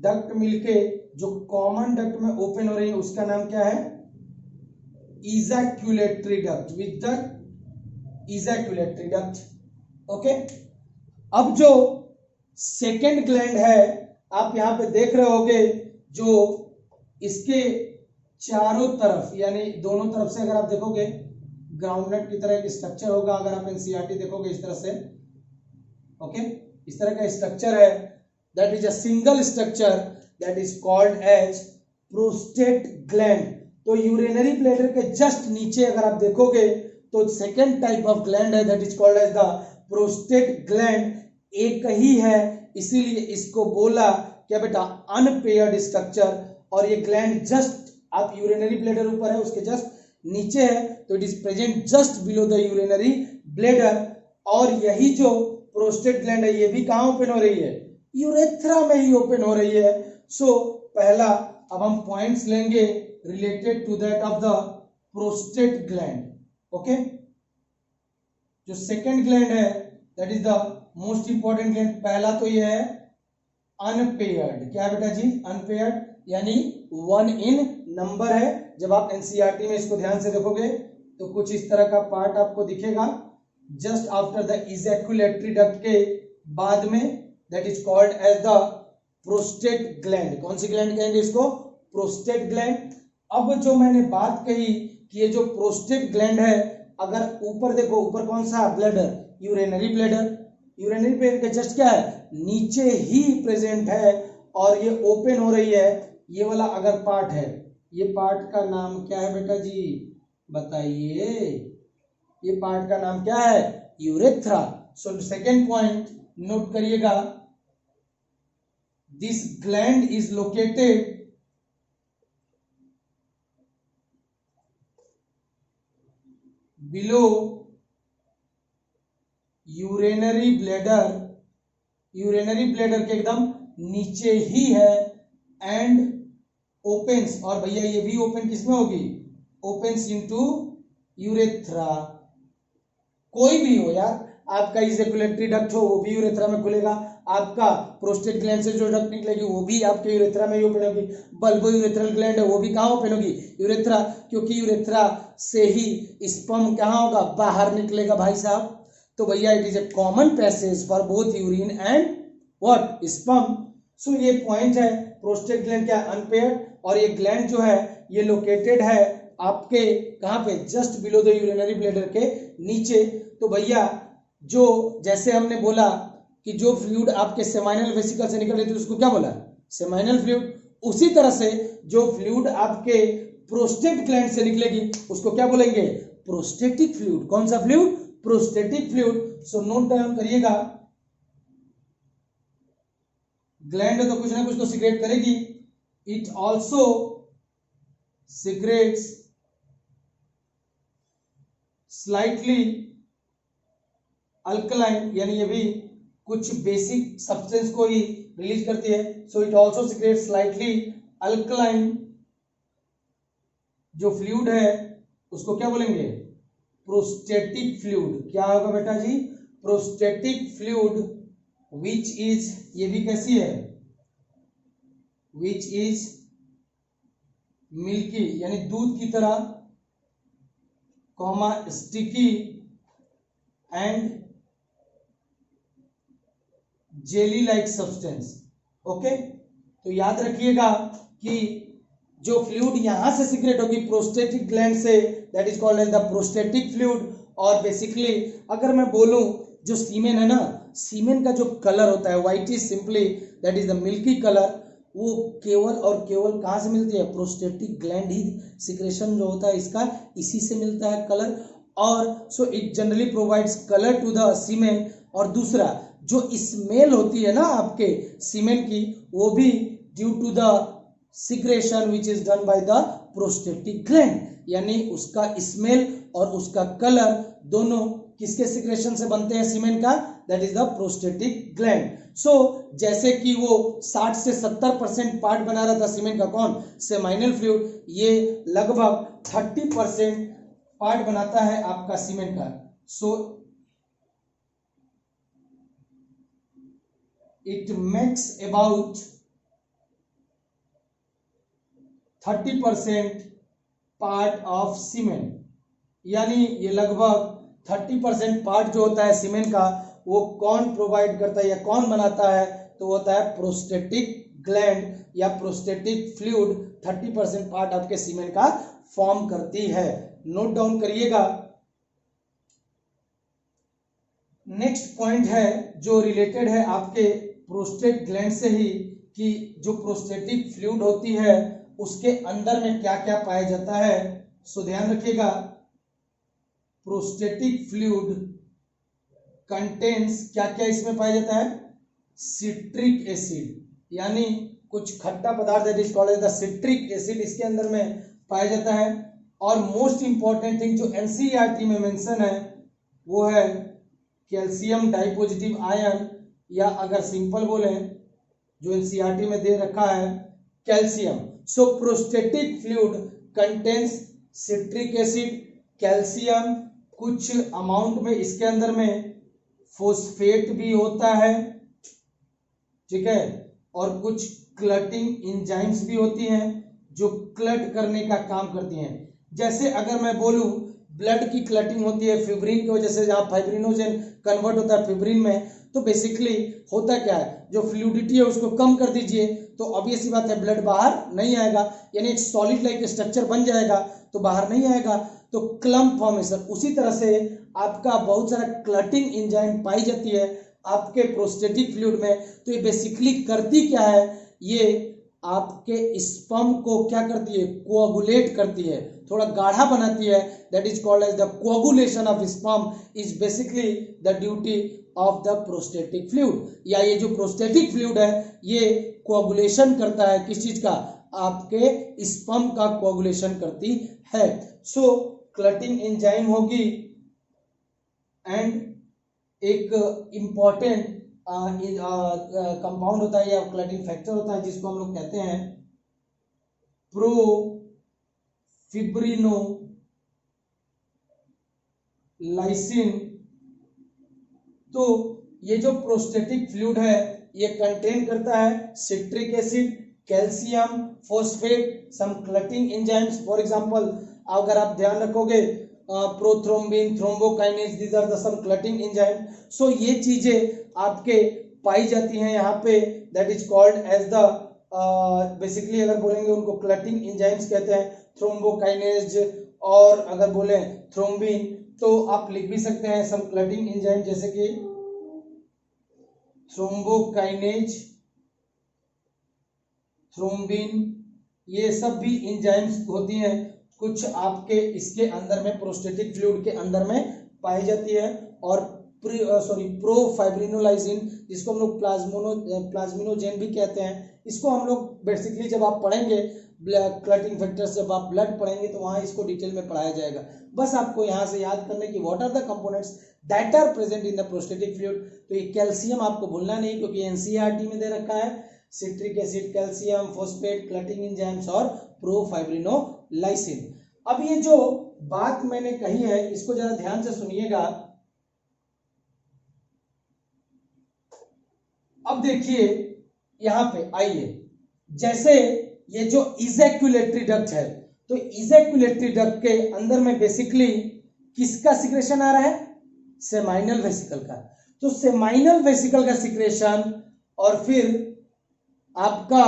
डक्ट मिलके जो कॉमन डक्ट में ओपन हो रही है उसका नाम क्या है? Ejaculatory duct, with the ejaculatory duct. Okay, अब जो सेकेंड ग्लैंड है, आप यहां पे देख रहे होगे, जो इसके चारों तरफ यानी दोनों तरफ से अगर आप देखोगे ग्राउंडनट की तरह एक स्ट्रक्चर होगा, अगर आप एनसीईआरटी देखोगे इस तरह से। ओके, इस तरह का स्ट्रक्चर है, that is a single structure that is called as prostate gland. तो यूरिनरी ब्लैडर के जस्ट नीचे अगर आप देखोगे तो सेकेंड टाइप ऑफ ग्लैंड है, that is called as the prostate gland. एक ही है, इसीलिए इसको बोला क्या बेटा? Unpaired structure. और ये ग्लैंड जस्ट, आप यूरिनरी ब्लैडर ऊपर है, उसके जस्ट नीचे है, तो it is present just below the urinary bladder. और यही जो प्रोस्टेट ग्लैंड है, ये भी कहां ओपन हो रही है? यूरेथ्रा में ही ओपन हो रही है। सो पहला अब हम पॉइंट्स लेंगे related to that of the prostate gland. Okay, जो सेकेंड ग्लैंड है that is the most important gland. पहला तो ये है अनपेयर्ड। क्या बेटा जी? अनपेयर्ड, यानी 1 इन नंबर है। जब आप एनसीईआरटी में इसको ध्यान से देखोगे तो कुछ इस तरह का पार्ट आपको दिखेगा just after the ejaculatory duct के बाद में, that is called as the prostate gland. कौन सी ग्लैंड कहेंगे इसको? Prostate gland. अब जो मैंने बात कही कि ये जो प्रोस्टेट ग्लैंड है, अगर ऊपर देखो, ऊपर कौन सा? Bladder, urinary bladder. Urinary bladder के जस्ट क्या है? नीचे ही प्रेजेंट है और ये ओपन हो रही है। ये वाला अगर पार्ट है, ये पार्ट का नाम क्या है बेटा जी? बताइए, ये पार्ट का नाम क्या है? Urethra. So second point note करिएगा, this gland is located below urinary bladder. Urinary bladder के एकदम नीचे ही है एंड ओपन्स, और भैया ये भी ओपन किसमें होगी? Opens into urethra. कोई भी हो यार, आपका इजैक्यूलेटरी डक्ट हो वो भी यूरेथ्रा में खुलेगा, आपका प्रोस्टेट ग्लैंड से जो डक्ट निकलेगी वो भी आपके यूरेथ्रा में ही ओपन होगी। बल्बो यूरेथ्रल ग्लैंड है वो भी कहाँ ओपन होगी? यूरेथ्रा, क्योंकि यूरेथ्रा से ही स्पर्म कहाँ होगा? बाहर निकलेगा भाई साहब। तो भैया it is a common passage for both urine and what? Sperm. So ये पॉइंट है, प्रोस्टेट ग्लैंड क्या? अनपेयर्ड। और ये ग्लैंड जो है ये लोकेटेड है आपके कहाँ पे? Just below the urinary bladder के नीचे। तो भैया जो, जैसे हमने बोला कि जो फ्लूइड आपके सेमाइनल वेसिकल से निकल रही थी उसको क्या बोला? Seminal fluid. उसी तरह से जो फ्लूइड आपके प्रोस्टेट ग्लैंड से निकलेगी उसको क्या बोलेंगे? Prostatic fluid. कौन सा fluid? Prostatic fluid. So note down करिएगा, ग्लैंड तो कुछ ना कुछ तो सीक्रेट करेगी। It also secretes slightly alkaline, यानी ये भी कुछ बेसिक सब्सटेंस को ही रिलीज करती है। So it also secretes slightly alkaline. जो फ्लूइड है उसको क्या बोलेंगे? Prostatic fluid. क्या होगा बेटा जी? प्रोस्टेटिक फ्लूइड विच इज, ये भी कैसी है? विच इज मिल्की, यानी दूध की तरह, comma sticky and jelly like substance. Okay, तो याद रखिएगा कि जो फ्लूइड यहां से सीक्रेट होगी प्रोस्टेटिक ग्लैंड से, that is called as the prostatic fluid. और बेसिकली अगर मैं बोलूं, जो सीमेन है ना, सीमेन का जो कलर होता है white is simply that is the milky colour, वो केवल और केवल कहां से मिलती है? प्रोस्टेटिक ग्लैंड ही सिक्रेशन जो होता है इसका इसी से मिलता है कलर। और so it generally provides colour to the semen. और दूसरा जो स्मेल होती है ना आपके सीमेन की, वो भी due to the secretion which is done by the prostatic gland, यानी उसका स्मेल और उसका कलर दोनों किसके सिक्रेशन से बनते हैं, सीमेन का, that is the prostatic gland. So जैसे कि वो 60 से 70% पार्ट बना रहा था सीमेन का, कौन, सेमाइनल फ्लूइड, ये लगभग 30% पार्ट बनाता है आपका सीमेन का। So it makes about 30% part of semen, यानी ये लगभग 30% पार्ट जो होता है सीमेन का वो कौन प्रोवाइड करता है या कौन बनाता है, तो होता है प्रोस्टेटिक ग्लैंड या प्रोस्टेटिक फ्लूइड 30% पार्ट आपके सीमेन का फॉर्म करती है। नोट डाउन करिएगा। नेक्स्ट पॉइंट है जो रिलेटेड है आपके प्रोस्टेट ग्लैंड से ही, कि जो प्रोस्टेटिक फ्लूइड होती है उसके अंदर में क्या क्या पाया जाता है। सो ध्यान रखिएगा, प्रोस्टेटिक फ्लूइड कंटेन्स, क्या क्या इसमें पाया जाता है, सिट्रिक एसिड, यानी कुछ खट्टा पदार्थ that is called as the citric acid इसके अंदर में पाया जाता है। और मोस्ट इंपॉर्टेंट थिंग जो एनसीईआरटी में मेंशन है वो है कैल्शियम डाइपॉजिटिव आयन, या अगर सिंपल बोले जो एनसीईआरटी में दे रखा है calcium. So prostatic fluid contains citric acid, calcium, कुछ अमाउंट में इसके अंदर में फोस्फेट भी होता है, ठीक है, और कुछ क्लटिंग एंजाइम्स भी होती हैं जो क्लट करने का काम करती हैं। जैसे अगर मैं बोलूं ब्लड की क्लटिंग होती है फिब्रिन की वजह से, जहां फाइब्रिनोजेन कन्वर्ट होता है फिब्रिन में, तो बेसिकली होता क्या है, जो फ्लूइडिटी है उसको कम कर दीजिए तो ऑब्वियस सी बात है ब्लड बाहर नहीं आएगा, यानी एक सॉलिड लाइक स्ट्रक्चर बन जाएगा तो बाहर नहीं आएगा, तो क्लम्प फॉर्मेशन। उसी तरह से आपका बहुत सारा क्लटिंग एंजाइम पाई जाती है आपके प्रोस्टेटिक फ्लूइड में। तो ये बेसिकली करती क्या है, ये आपके स्पर्म को क्या करती है, कोआगुलेट करती है, थोड़ा गाढ़ा बनाती है, that is called as the coagulation of sperm is basically the duty of the prostatic fluid. या ये जो प्रोस्टेटिक फ्लूइड है ये कोआगुलेशन करता है, किस चीज का, आपके स्पर्म का कोआगुलेशन करती है। सो क्लटिंग एंजाइम होगी, एंड एक इम्पॉर्टेंट कंपाउंड होता है या क्लटिंग फैक्टर होता है जिसको हम लोग कहते हैं प्रोफिब्रिनोलाइसिन। तो ये जो प्रोस्टेटिक फ्लूइड है ये कंटेन करता है citric acid, calcium, phosphate, some clotting enzymes. For example अगर आप ध्यान रखोगे prothrombin, thrombokinase, these are the some clotting enzyme. So ये चीजें आपके पाई जाती हैं यहाँ पे, that is called as the basically अगर बोलेंगे उनको क्लटिंग एंजाइम्स कहते हैं, थ्रोम्बोकाइनेज, और अगर बोले थ्रोम्बिन तो आप लिख भी सकते हैं सम क्लटिंग एंजाइम जैसे कि थ्रोम्बोकाइनेज, थ्रोम्बिन, ये सब भी एंजाइम्स होती हैं, कुछ आपके इसके अंदर में प्रोस्टेटिक फ्लूइड के अंदर में पाई जाती है। और प्रोफाइब्रिनोलाइसिन जिसको हम लोग प्लाज्मिनोजेन भी कहते हैं, इसको हम लोग बेसिकली जब आप पढ़ेंगे क्लटिंग फैक्टर्स, जब आप ब्लड पढ़ेंगे तो वहां इसको डिटेल में पढ़ाया जाएगा। बस आपको यहाँ से याद करने की what are the components that are present in the prostatic fluid. तो ये कैल्शियम आपको भूलना नहीं क्योंकि एनसीईआरटी में दे रखा है, citric acid, calcium, phosphate, clotting enzymes और प्रोफाइब्रिनोलाइसिन। अब ये जो बात मैंने कही है इसको जरा ध्यान से सुनिएगा। अब देखिए यहां पे आइए, जैसे ये जो इजैक्युलेटरी डक्ट है, तो इजैक्युलेटरी डक्ट के अंदर में बेसिकली किसका सिक्रेशन आ रहा है, सेमाइनल वेसिकल का। तो सेमाइनल वेसिकल का सिक्रेशन और फिर आपका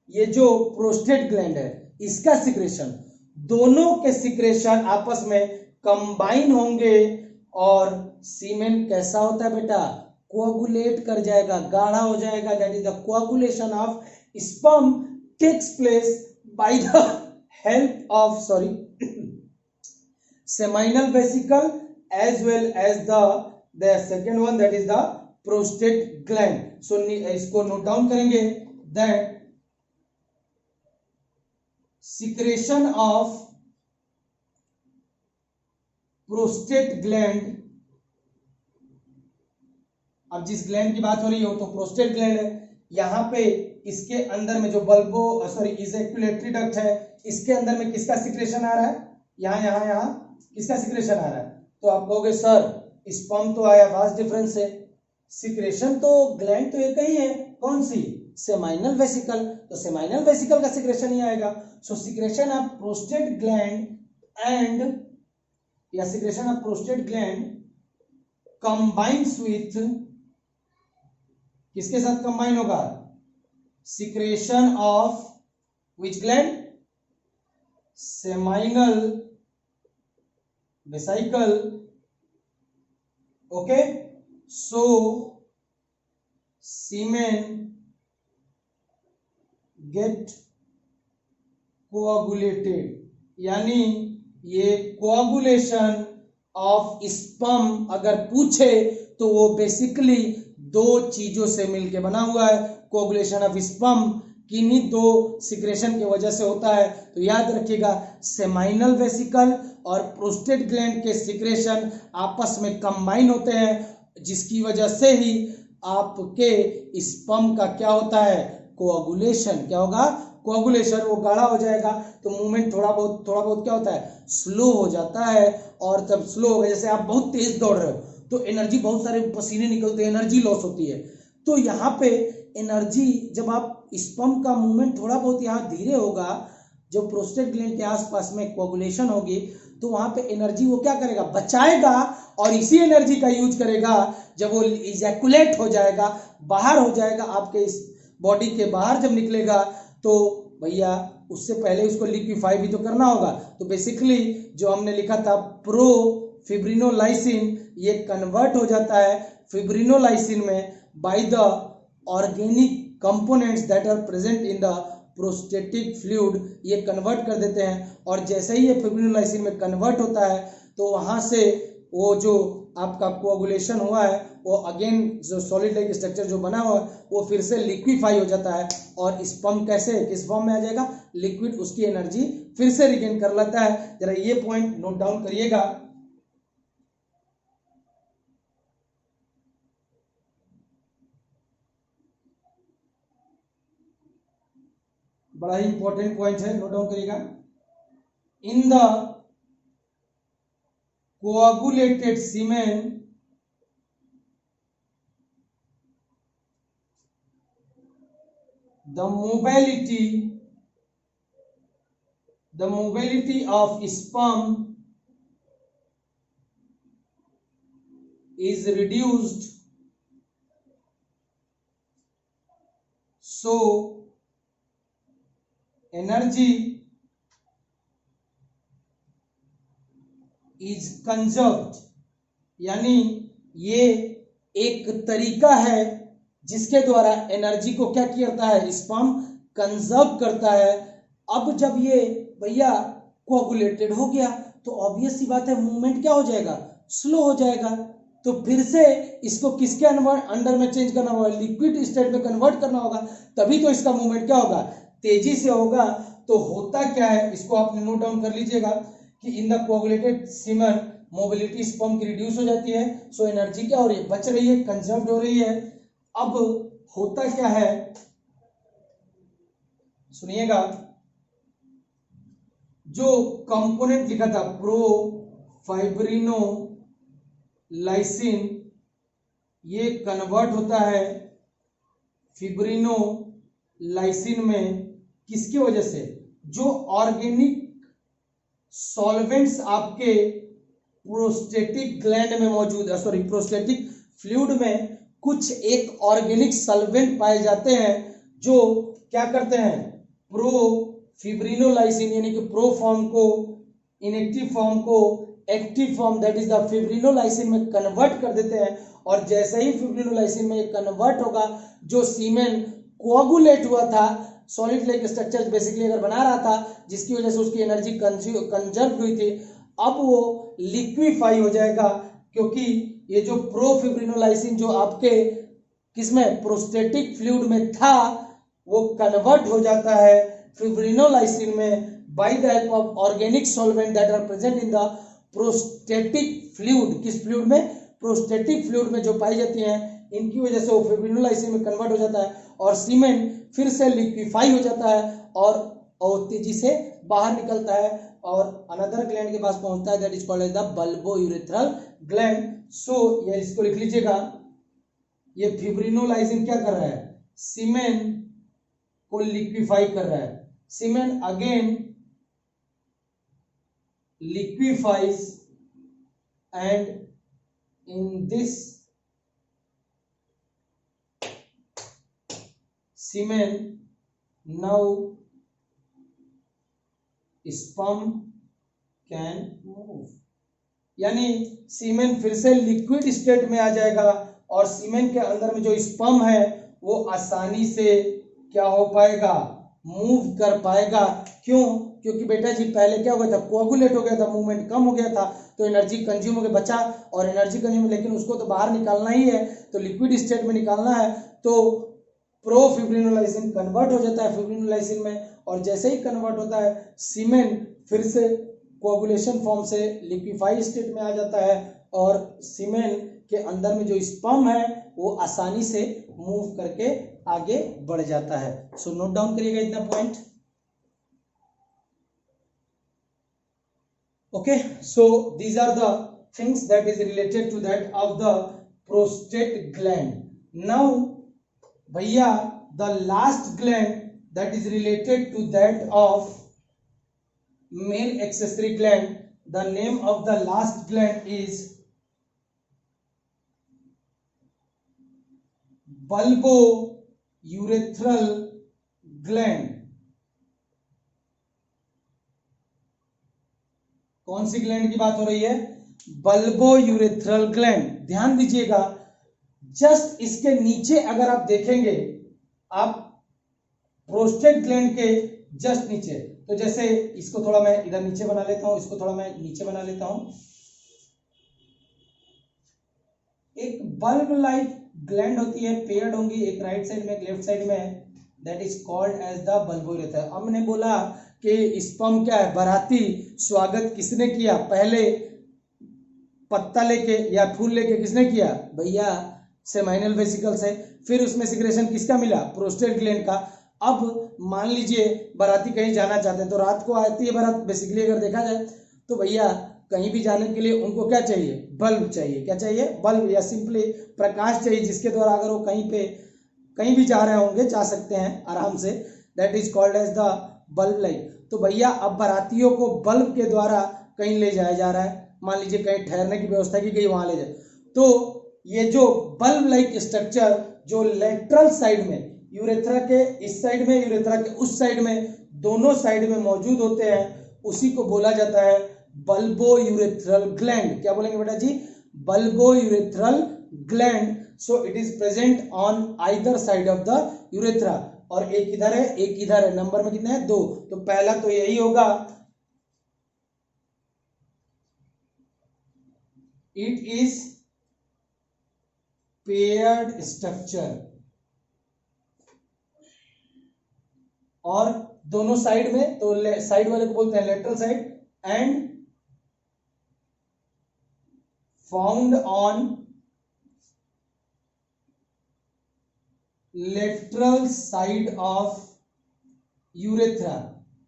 ये जो प्रोस्टेट ग्लैंड है इसका सिक्रेशन, दोनों के सिक्रेशन आपस में कंबाइन होंगे और सीमेन कैसा होता है बेटा, कोआगुलेट कर जाएगा, गाढ़ा हो जाएगा, that is the coagulation of sperm takes place by the help of seminal vesicle as well as the second one that is the prostate gland. So इसको नोट डाउन करेंगे that secretion of prostate gland. अब जिस gland की बात हो रही हो तो प्रोस्टेट ग्लैंड है। यहाँ पे इसके अंदर में जो इजैक्युलेटरी डक्ट है, इसके अंदर में किसका सिक्रेशन आ रहा है? यहाँ किसका सिक्रेशन आ रहा है? तो आप कहोगे सर स्पर्म तो आया, वास्ट डिफरेंस है। सिक्रेशन तो ग्लैंड तो एक ही है, कौन सी? Seminal vesicle. तो सेमाइनल वेसिकल का सिक्रेशन ही आएगा। So secretion of prostate gland and या secretion of prostate gland combines with, किसके साथ कंबाइन होगा? Secretion of which gland? Seminal vesicle. Okay, so semen get coagulated, यानी ये कोआगुलेशन ऑफ स्पर्म अगर पूछे तो वो बेसिकली दो चीजों से मिलके बना हुआ है। कोआगुलेशन ऑफ स्पर्म किन्हीं दो सिक्रेशन की वजह से होता है। तो याद रखिएगा, सेमाइनल वेसिकल और प्रोस्टेट ग्लैंड के सिक्रेशन आपस में कंबाइन होते हैं, जिसकी वजह से ही आपके स्पर्म का क्या होता है? कोआगुलेशन। क्या होगा? कोआगुलेशन। वो गाढ़ा हो जाएगा तो मूवमेंट थोड़ा बहुत क्या होता है? स्लो हो जाता है। और जब स्लो हो गया, जैसे आप बहुत तेज दौड़ रहे हो तो एनर्जी, बहुत सारे पसीने निकलते हैं, एनर्जी लॉस होती है। तो यहाँ पे एनर्जी, जब आप स्पर्म का मूवमेंट थोड़ा बहुत यहाँ धीरे होगा, जब प्रोस्टेट ग्लैंड के आसपास में कोआगुलेशन होगी तो वहां पे एनर्जी वो क्या करेगा? बचाएगा, और इसी एनर्जी का यूज करेगा जब वो इजैकुलेट हो जाएगा, बाहर हो जाएगा, आपके इस बॉडी के बाहर जब निकलेगा तो भैया उससे पहले उसको लिक्विफाई भी तो करना होगा। तो बेसिकली जो हमने लिखा था प्रो फिब्रिनोलाइसिन, ये कन्वर्ट हो जाता है फिब्रिनोलाइसिन में by the organic components that are present in the prostatic fluid. ये कन्वर्ट कर देते हैं, और जैसे ही ये फिब्रिनोलाइसिन में कन्वर्ट होता है तो वहां से वो जो आपका कोआगुलेशन हुआ है वो अगेन जो सॉलिड लाइक स्ट्रक्चर जो बना हुआ है वो फिर से लिक्विफाई हो जाता है, और स्पर्म कैसे किस फॉर्म में आ जाएगा? लिक्विड। उसकी एनर्जी फिर से रिगेन कर लेता है। जरा ये पॉइंट नोट डाउन करिएगा। बड़ा ही इंपॉर्टेंट पॉइंट है, नोट डाउन करिएगा। In the coagulated semen the mobility of sperm is reduced, so energy is conserved। यानी ये एक तरीका है जिसके द्वारा एनर्जी को क्या करता है? स्पर्म कंजर्व करता है। अब जब ये भैया कोआगुलेटेड हो गया तो ऑब्वियस सी बात है, मूवमेंट क्या हो जाएगा? स्लो हो जाएगा। तो फिर से इसको किसके अंडर में चेंज करना होगा? लिक्विड स्टेट में कन्वर्ट करना होगा, तभी तो इसका मूवमेंट क्या होगा? तेजी से होगा। तो होता क्या है, इसको आपने नोट डाउन कर लीजिएगा कि in the coagulated semen mobility sperm की रिड्यूस हो जाती है, सो एनर्जी क्या हो रही है? बच रही है, कंजर्व हो रही है। अब होता क्या है, सुनिएगा, जो कंपोनेंट लिखा था प्रो फाइब्रिनोलाइसिन, ये कन्वर्ट होता है फिब्रिनोलाइसिन में। किसकी वजह से? जो ऑर्गेनिक सॉल्वेंट्स आपके प्रोस्टेटिक ग्लैंड में मौजूद है, सॉरी प्रोस्टेटिक फ्लूइड में कुछ एक ऑर्गेनिक सॉल्वेंट पाए जाते हैं जो क्या करते हैं? प्रो फिब्रिनोलाइसिन यानी कि प्रो फॉर्म को इनएक्टिव फॉर्म को active form that is the fibrinolysin में कन्वर्ट कर देते हैं। और जैसे ही फिब्रिनोलाइसिन में कन्वर्ट होगा, जो सीमेन कोआगुलेट हुआ था, सॉलिड लाइक स्ट्रक्चर बेसिकली अगर बना रहा था, जिसकी वजह से उसकी एनर्जी कंजर्व हुई थी, अब वो लिक्विफाई हो जाएगा, क्योंकि ये जो प्रोफिब्रिनोलाइसिन जो आपके किसमें प्रोस्टेटिक फ्लूइड में था वो कन्वर्ट हो जाता है फिब्रिनोलाइसिन में by the help of organic solvent that are present in the prostatic fluid। किस फ्लूइड में? प्रोस्टेटिक फ्लूइड में जो पाई जाती हैं, इनकी वजह से वो फिब्रिनोलाइसिन में कन्वर्ट हो जाता है और सीमेन फिर से लिक्विफाई हो जाता है और तेजी से बाहर निकलता है और अनदर ग्लैंड के पास पहुंचता है, that is called as the bulbourethral gland. So ये इसको लिख लीजिएगा, ये फिब्रिनोलाइसिन क्या कर रहा है? सीमेन को लिक्विफाई कर रहा है। सीमेन again liquefies and in this semen now sperm can move। यानी सीमेन फिर से लिक्विड स्टेट में आ जाएगा और सीमेन के अंदर में जो स्पर्म है वो आसानी से क्या हो पाएगा? मूव कर पाएगा। क्यों? क्योंकि बेटा जी पहले क्या हो गया था? कोगुलेट हो गया था, मूवमेंट कम हो गया था, तो एनर्जी कंज्यूम होकर बचा और एनर्जी कंज्यूम, लेकिन उसको तो बाहर निकालना ही है, तो लिक्विड स्टेट में निकालना है, तो प्रोफिब्रिनोलाइसिन कन्वर्ट हो जाता है फिब्रिनोलाइसिन में और जैसे ही कन्वर्ट होता है सीमेन फिर से कोगुलेशन फॉर्म से लिक्विफाई स्टेट में आ जाता है और सीमेन के अंदर में जो स्पर्म है वो आसानी से मूव करके आगे बढ़ जाता है। सो नोट डाउन करिएगा इतना point. Okay, so these are the things that is related to that of the prostate gland. Now भैया the last gland that is related to that of male accessory gland, the name of the last gland is bulbourethral gland। कौन सी gland की बात हो रही है? Bulbourethral gland. ध्यान दीजिएगा, जस्ट इसके नीचे अगर आप देखेंगे, आप प्रोस्टेट ग्लैंड के जस्ट नीचे, तो जैसे इसको थोड़ा मैं इधर नीचे बना लेता हूं, इसको थोड़ा मैं नीचे बना लेता हूं, एक बल्ब लाइक ग्लैंड होती है, पेयर्ड होंगी, एक राइट साइड में एक लेफ्ट साइड में, that is called as the bulbourethral. हमने बोला कि स्पर्म क्या है? बाराती स्वागत किसने किया? पहले पत्ता लेके या फूल लेके किसने किया? भैया सेमाइनल वेसिकल से। फिर उसमें सिक्रेशन किसका मिला? प्रोस्टेट ग्लैंड का। अब मान लीजिए बाराती कहीं जाना चाहते हैं, तो रात को आती है बारात, बेसिकली अगर देखा जाए तो भैया कहीं भी जाने के लिए उनको क्या चाहिए? बल्ब चाहिए। क्या चाहिए? बल्ब, या सिंपली प्रकाश चाहिए, जिसके द्वारा अगर वो कहीं भी जा रहे होंगे, जा सकते हैं आराम से, that is called as the bulb light. तो भैया अब बारातियों को बल्ब के द्वारा कहीं ले जाया जा रहा है, मान लीजिए कहीं ठहरने की व्यवस्था की गई, वहां ले जाए, तो ये जो बल्ब लाइक स्ट्रक्चर जो लेटरल साइड में, यूरेथ्रा के इस साइड में, यूरेथ्रा के उस साइड में, दोनों साइड में मौजूद होते हैं, उसी को बोला जाता है बल्बोयूरेथ्रल ग्लैंड। क्या बोलेंगे बेटा जी? Bulbourethral gland. So it is present on either side of the urethra, और एक इधर है एक इधर है। नंबर में कितने हैं? 2। तो पहला तो यही होगा, इट इज पेयर्ड स्ट्रक्चर, और दोनों साइड में, तो साइड वाले को बोलते हैं lateral side, and found on lateral side of urethra.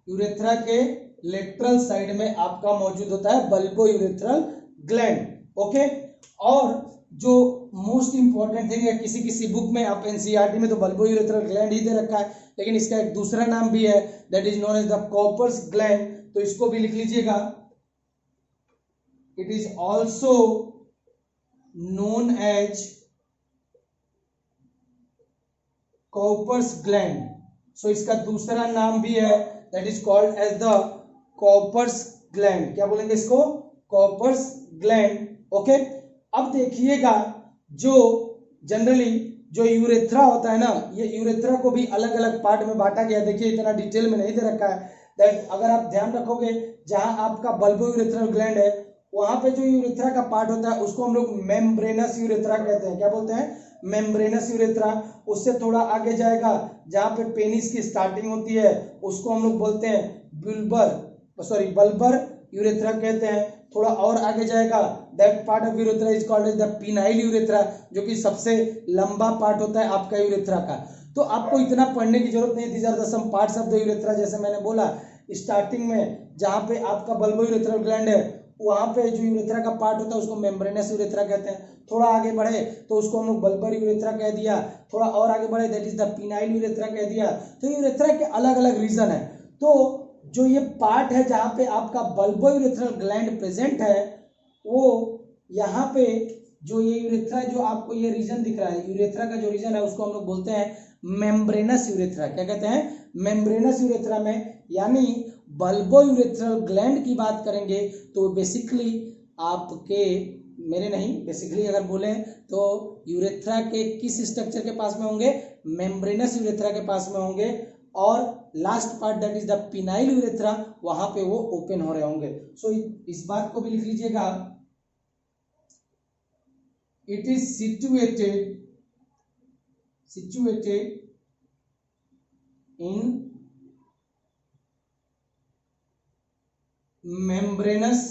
Urethra के लेटरल साइड में आपका मौजूद होता है बल्बोयूरेथ्रल ग्लैंड। ओके, और जो मोस्ट इंपॉर्टेंट थिंग है, किसी बुक में आप एनसीईआरटी में तो बल्बोयूरेथ्रल ग्लैंड ही दे रखा है, लेकिन इसका एक दूसरा नाम भी है, that is known as the Cowper's gland. तो इसको भी लिख लीजिएगा, it is also known as Cowper's gland. So इसका दूसरा नाम भी है, that is called as the Cowper's gland. क्या बोलेंगे इसको? Cowper's gland. ओके, अब देखिएगा, जो जनरली जो यूरेथ्रा होता है ना, ये यूरेथ्रा को भी अलग अलग पार्ट में बांटा गया। देखिए इतना डिटेल में नहीं दे रखा है, दैट अगर आप ध्यान रखोगे, जहां आपका बल्बोयूरेथ्रल ग्लैंड है, वहां पे जो यूरेथ्रा का पार्ट होता है उसको हम लोग मेम्ब्रेनस यूरेथ्रा कहते हैं। क्या बोलते हैं? Membranes urethra. उससे थोड़ा आगे जाएगा जहाँ पे पेनिस की स्टार्टिंग होती है उसको हम लोग बोलते हैं बल्बर यूरेथ्रा कहते हैं। थोड़ा और आगे जाएगा that part of urethra is called as the penile urethra, जो कि सबसे लंबा पार्ट होता है आपका यूरेथ्रा का। तो आपको इतना पढ़ने की जरूरत नहीं, these are the some parts of the urethra. जैसे मैंने बोला स्टार्टिंग में जहाँ पे आपका बल्बो यूरेथ्रल ग्लैंड है वहाँ पे जो यूरेथ्रा का पार्ट होता है उसको मेम्ब्रेनस यूरेथ्रा कहते हैं। थोड़ा आगे बढ़े तो उसको हम लोग बल्बर यूरेथ्रा कह दिया, थोड़ा और आगे बढ़े that is the penile urethra कह दिया। तो यूरेथ्रा के अलग अलग रीजन है। तो जो ये पार्ट है जहाँ पे आपका बल्बो यूरेथ्रल ग्लैंड प्रेजेंट है वो यहाँ पे जो ये यूरेथ्रा जो आपको ये रीजन दिख रहा है यूरेथ्रा का जो रीजन है उसको हम लोग बोलते हैं मेम्ब्रेनस यूरेथ्रा। क्या कहते हैं? मेम्ब्रेनस यूरेथ्रा में। यानी बल्बो यूरेथ्रल ग्लैंड की बात करेंगे तो बेसिकली आपके मेरे नहीं बेसिकली अगर बोले तो यूरेथ्रा के किस स्ट्रक्चर के पास में होंगे? मेम्ब्रेनस यूरेथ्रा के पास में होंगे। और last part that is the penile urethra, वहां पे वो ओपन हो रहे होंगे। सो इस बात को भी लिख लीजिएगा, it is situated in membranous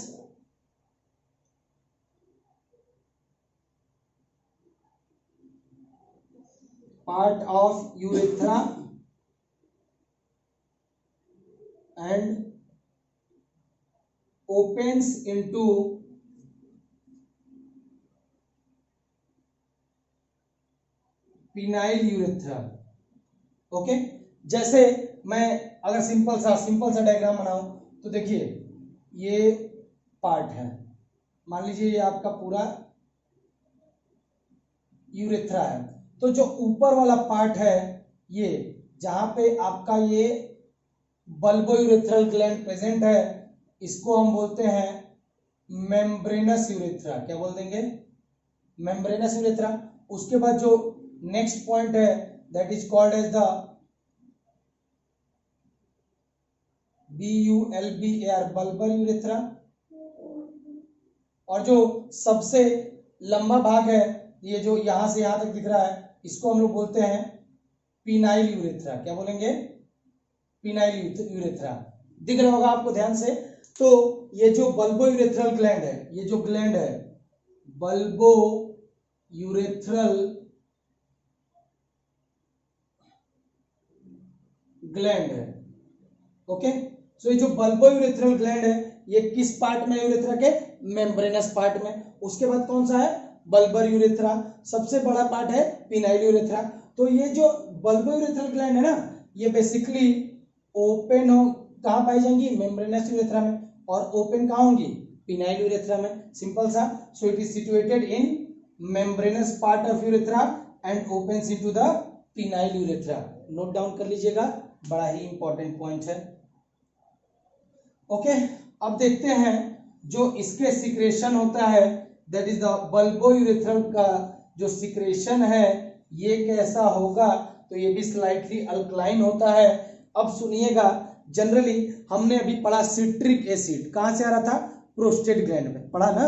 part of urethra and opens into phenyl urethra. Okay, जैसे मैं अगर सिंपल सा डायग्राम बनाऊं तो देखिए ये पार्ट है, मान लीजिए ये आपका पूरा यूरेथ्रा है। तो जो ऊपर वाला पार्ट है ये जहां पे आपका ये बल्बो यूरेथ्रल ग्लैंड प्रेजेंट है इसको हम बोलते हैं मेम्ब्रेनस यूरेथ्रा। क्या बोल देंगे? Membranous urethra. उसके बाद जो नेक्स्ट पॉइंट है that is called as the BULBAR bulbar urethra. और जो सबसे लंबा भाग है ये जो यहां से यहां तक दिख रहा है इसको हम लोग बोलते हैं पिनाइल यूरेथ्रा। क्या बोलेंगे? Phenyl urethra. दिख रहा होगा आपको ध्यान से। तो ये जो बल्बो यूरेथ्रल ग्लैंड है, ये जो ग्लैंड है बल्बो यूरेथ्रल ग्लैंड है। ओके, सो ये जो बल्बो यूरेथ्रल ग्लैंड है ये किस पार्ट में? यूरेथ्रा के मेम्ब्रेनस पार्ट में। उसके बाद कौन सा है? Bulbar urethra. सबसे बड़ा पार्ट है पिनाइल यूरेथ्रा। तो ये जो बल्बो यूरेथ्रल ग्लैंड है ना ये बेसिकली ओपन हो कहाँ पाई जाएंगी? मेम्ब्रेनस यूरेथ्रा में। और ओपन कहाँ होंगी? पिनाइल यूरेथ्रा में। सिंपल सा। सो it is situated in membranes part of urethra and opens into the penile urethra. Note down कर लीजिएगा, बड़ा ही इंपॉर्टेंट पॉइंट है। ओके, अब देखते हैं जो इसके सिक्रेशन होता है that is the bulbo urethral का जो सिक्रेशन है ये कैसा होगा? तो ये भी स्लाइटली अल्कलाइन होता है। अब सुनिएगा, जनरली हमने अभी पढ़ा सिट्रिक एसिड कहां से आ रहा था? प्रोस्टेट ग्लैंड में पढ़ा ना।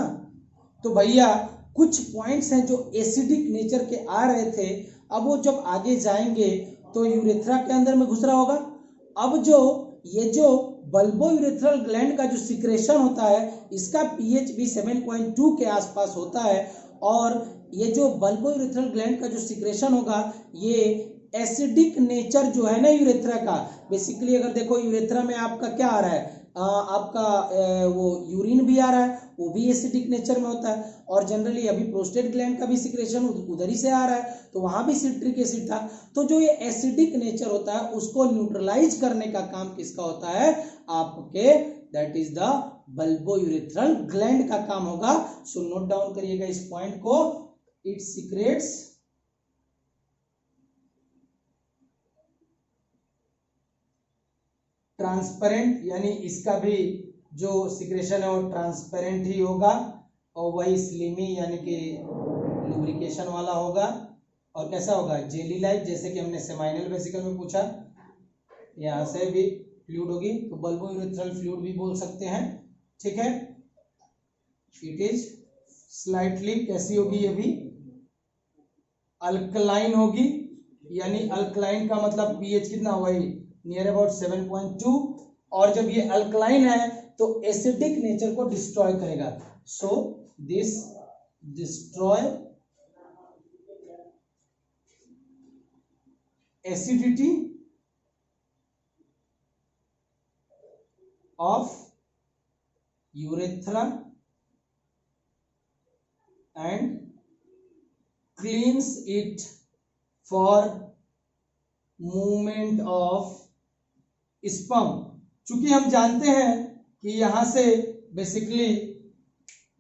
तो भैया कुछ पॉइंट्स हैं जो एसिडिक नेचर के आ रहे थे, अब वो जब आगे जाएंगे तो यूरेथ्रा के अंदर में घुस रहा होगा। अब जो ये जो बल्बो यूरेथ्रल ग्लैंड का जो सिक्रेशन होता है इसका पीएच भी 7.2 के आसपास होता है। और ये जो बल्बो यूरेथ्रल ग्लैंड का जो सिक्रेशन होगा ये एसिडिक नेचर जो है ना यूरेथ्रा का। बेसिकली अगर देखो यूरेथ्रा में आपका क्या आ रहा है? आपका वो यूरिन भी आ रहा है, वो भी एसिडिक नेचर में होता है। और जनरली अभी प्रोस्टेट ग्लैंड का भी सिक्रेशन उधर ही से आ रहा है तो वहां भी सिट्रिक एसिड था। तो जो ये एसिडिक नेचर होता है उसको न्यूट्रलाइज करने का काम किसका होता है? आपके that is the bulbo urethral gland का काम होगा। सो नोट डाउन करिएगा इस पॉइंट को। इट सीक्रेट्स ट्रांसपेरेंट, यानी इसका भी जो सिक्रेशन है वो ट्रांसपेरेंट ही होगा और वही स्लिमी यानी कि लुब्रिकेशन वाला होगा। और कैसा होगा? जेली लाइक, जैसे कि हमने सेमाइनल वेसिकल में पूछा, यहां से भी फ्लूइड होगी तो बल्बो यूरेथ्रल फ्लूइड भी बोल सकते हैं। ठीक है, इट इज स्लाइटली कैसी होगी? ये भी अल्कलाइन होगी, यानी अल्कलाइन का मतलब पीएच कितना होगा, नियर अबाउट 7.2। और जब ये अल्कलाइन है तो एसिडिक नेचर को डिस्ट्रॉय करेगा, so this destroy acidity of urethra and cleans it for movement of sperm. चूंकि हम जानते हैं कि यहां से बेसिकली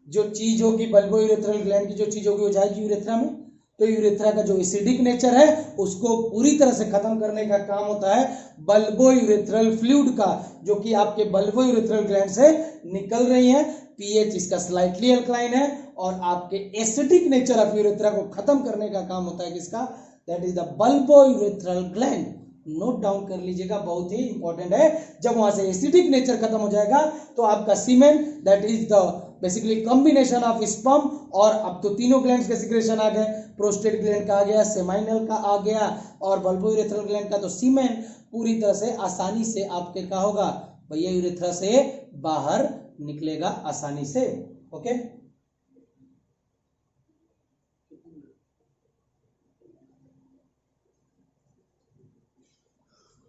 जो चीज होगी बल्बो यूरेथ्रल ग्लैंड की जो चीज होगी वो जाएगी यूरेथ्रा में, तो यूरेथ्रा का जो एसिडिक नेचर है उसको पूरी तरह से खत्म करने का काम होता है बल्बो यूरेथ्रल फ्लूइड का, जो कि आपके बल्बो यूरेथ्रल ग्लैंड से निकल रही है। पीएच इसका स्लाइटली अल्कलाइन है और आपके एसिडिक नेचर ऑफ यूरेथ्रा को खत्म करने का काम होता है किसका, that is the bulbo urethral gland. Note down कर लीजिएगा, बहुत ही इंपॉर्टेंट है। जब वहां से एसिडिक नेचर खत्म हो जाएगा तो आपका semen that is the basically combination of sperm, और अब तो तीनों ग्लैंड्स के सिक्रेशन आ गए, प्रोस्टेट ग्लैंड का आ गया, सेमाइनल का आ गया और बल्बो यूरेथ्रल ग्लैंड का, तो सीमेन पूरी तरह से आसानी से आपके क्या होगा भैया, यूरेथ्रा से बाहर निकलेगा आसानी से। ओके,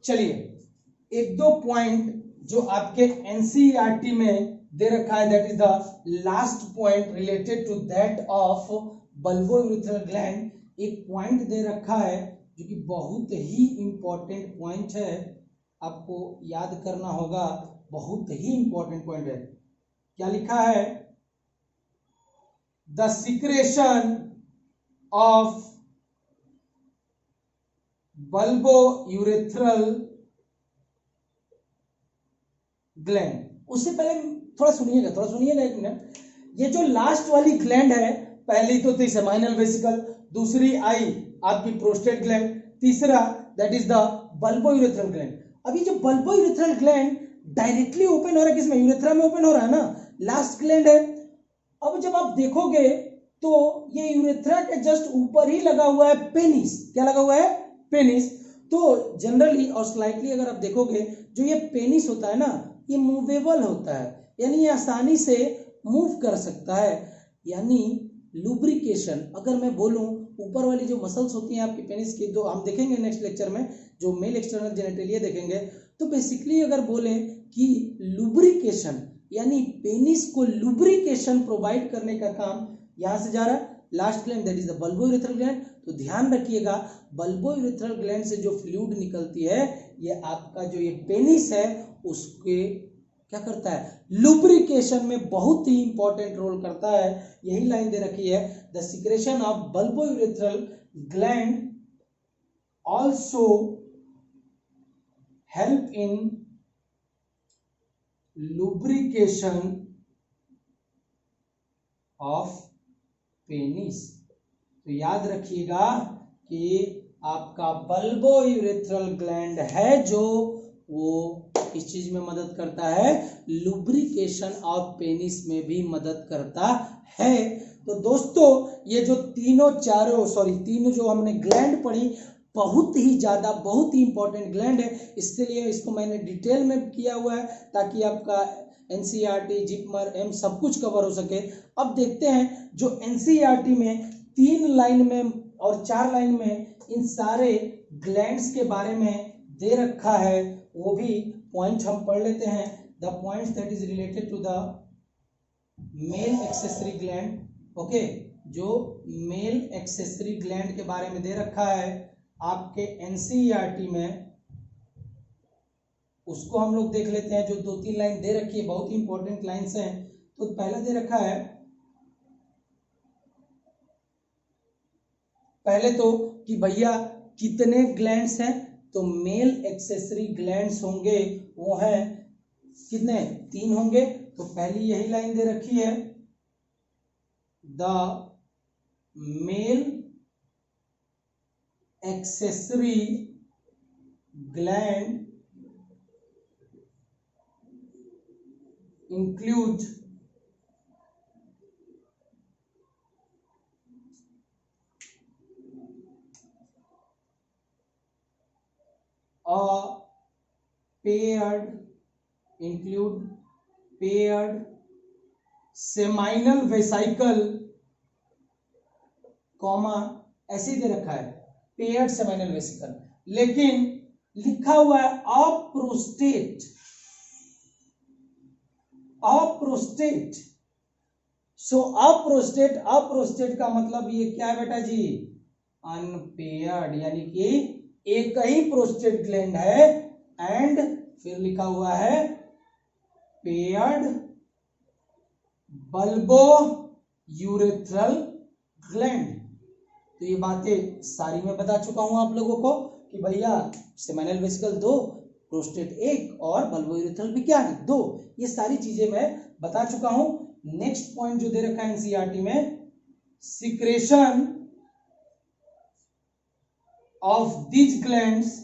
चलिए एक दो पॉइंट जो आपके एनसीईआरटी में दे रखा है, that is the last point related to that of bulbo urethral gland. एक पॉइंट दे रखा है जो कि बहुत ही इंपॉर्टेंट पॉइंट है, आपको याद करना होगा, बहुत ही इंपॉर्टेंट पॉइंट है। क्या लिखा है, the secretion of bulbo urethral gland. उससे पहले थोड़ा सुनिएगा एक मिनट। ये जो लास्ट वाली ग्लैंड है, पहली तो थी सेमाइनल वेसिकल, दूसरी आई आपकी प्रोस्टेट ग्लैंड, तीसरा that is the bulbo urethral gland. अभी जो bulbo urethral gland directly open हो रहा है किसमें, यूरेथ्रा में ओपन हो रहा है ना, लास्ट ग्लैंड है। अब जब आप देखोगे तो ये यूरेथ्रा के जस्ट ऊपर ही लगा हुआ है पेनिस। क्या लगा हुआ है, पेनिस। तो जनरली और स्लाइटली अगर आप देखोगे, जो ये पेनिस होता है ना, ये मूवेबल होता है, यानी ये आसानी से मूव कर सकता है। यानी लुब्रिकेशन, अगर मैं बोलूं ऊपर वाली जो मसल्स होती हैं आपकी पेनिस की, तो हम देखेंगे नेक्स्ट लेक्चर में जो मेल एक्सटर्नल जेनिटलिया देखेंगे, तो बेसिकली अगर बोले कि लुब्रिकेशन यानी पेनिस को लुब्रिकेशन प्रोवाइड करने का काम यहां से जा रहा है, last gland that is the bulbo urethral gland. तो ध्यान रखिएगा, बल्बो यूरेथ्रल ग्लैंड से जो फ्लूइड निकलती है, ये आपका जो ये पेनिस है उसके क्या करता है, लुब्रिकेशन में बहुत ही इंपॉर्टेंट रोल करता है। यही लाइन दे रखी है, the secretion of bulbo urethral gland also help in lubrication of penis. तो याद रखिएगा कि आपका बल्बो यूरेथ्रल ग्लैंड है जो वो इस चीज में मदद करता है, लुब्रिकेशन ऑफ पेनिस में भी मदद करता है। तो दोस्तों ये जो तीनों जो हमने ग्लैंड पढ़ी, बहुत ही ज्यादा बहुत ही इंपॉर्टेंट ग्लैंड है, इसके लिए इसको मैंने डिटेल में किया हुआ है ताकि आपका एनसीईआरटी, जिपमर, एम सब कुछ कवर हो सके। अब देखते हैं जो एनसीईआरटी में 3 लाइन में और 4 लाइन में इन सारे ग्लैंड्स के बारे में दे रखा है, वो भी पॉइंट हम पढ़ लेते हैं। The points that is related to the male accessory gland. Okay, जो मेल एक्सेसरी ग्लैंड के बारे में दे रखा है आपके एनसीईआरटी में, उसको हम लोग देख लेते हैं। जो 2-3 लाइन दे रखी है, बहुत ही इंपॉर्टेंट लाइन्स हैं। तो पहला दे रखा है, पहले तो कि भैया कितने ग्लैंड्स हैं, तो मेल एक्सेसरी ग्लैंड्स होंगे वो है कितने, 3 होंगे। तो पहली यही लाइन दे रखी है, the male accessory gland include paired include paired seminal vesicle comma ऐसे ही दे रखा है पेयर्ड सेमाइनल वेसिकल, लेकिन लिखा हुआ है अप्रोस्टेट, अप्रोस्टेट। सो अप्रोस्टेट का मतलब ये क्या है बेटा जी, अनपेयर्ड, यानी कि एक ही प्रोस्टेट ग्लैंड है एंड फिर लिखा हुआ है पेयर्ड बल्बो यूरेथ्रल ग्लैंड। तो ये बातें सारी मैं बता चुका हूं आप लोगों को कि भैया सेमाइनल वेसिकल 2, प्रोस्टेट 1 और बल्बोयूरेथ्रल भी क्या है 2। ये सारी चीजें मैं बता चुका हूं। नेक्स्ट पॉइंट जो दे रखा है एनसीईआरटी में, secretion of these glands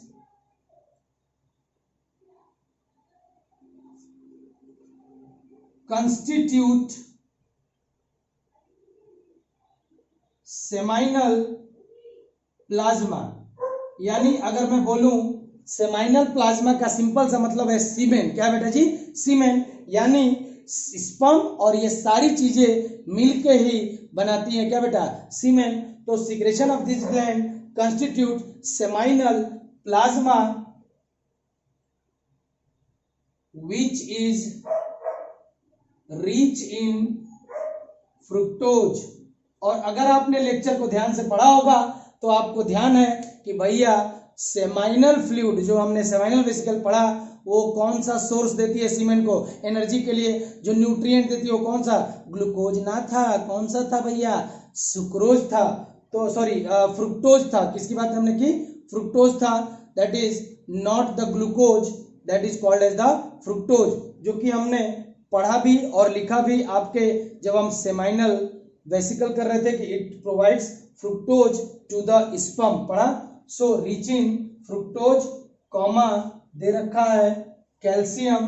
constitute seminal plasma. यानी अगर मैं बोलूं सेमाइनल प्लाज्मा का सिंपल सा मतलब है सीमेन। क्या बेटा जी, सीमेन। यानी स्पर्म और ये सारी चीजें मिलके ही बनाती हैं क्या बेटा, सीमेन। तो secretion of this gland constitute seminal plasma which is rich in fructose। और अगर आपने लेक्चर को ध्यान से पढ़ा होगा तो आपको ध्यान है कि भैया सेमाइनल फ्लूइड जो हमने सेमाइनल वेसिकल पढ़ा वो कौन सा सोर्स देती है सीमेन को एनर्जी के लिए, जो न्यूट्रिएंट देती है वो कौन सा, ग्लूकोज ना था, कौन सा था भैया, सुक्रोज था, तो सॉरी फ्रुक्टोज था। किसकी बात हमने की, फ्रुक्टोज था। That is not the glucose, that is called as the fructose, जो कि हमने पढ़ा भी और लिखा भी आपके जब हम सेमाइनल वेसिकल कर रहे थे कि it provides fructose to the sperm, पढ़ा। So rich in fructose comma दे रखा है कैल्शियम।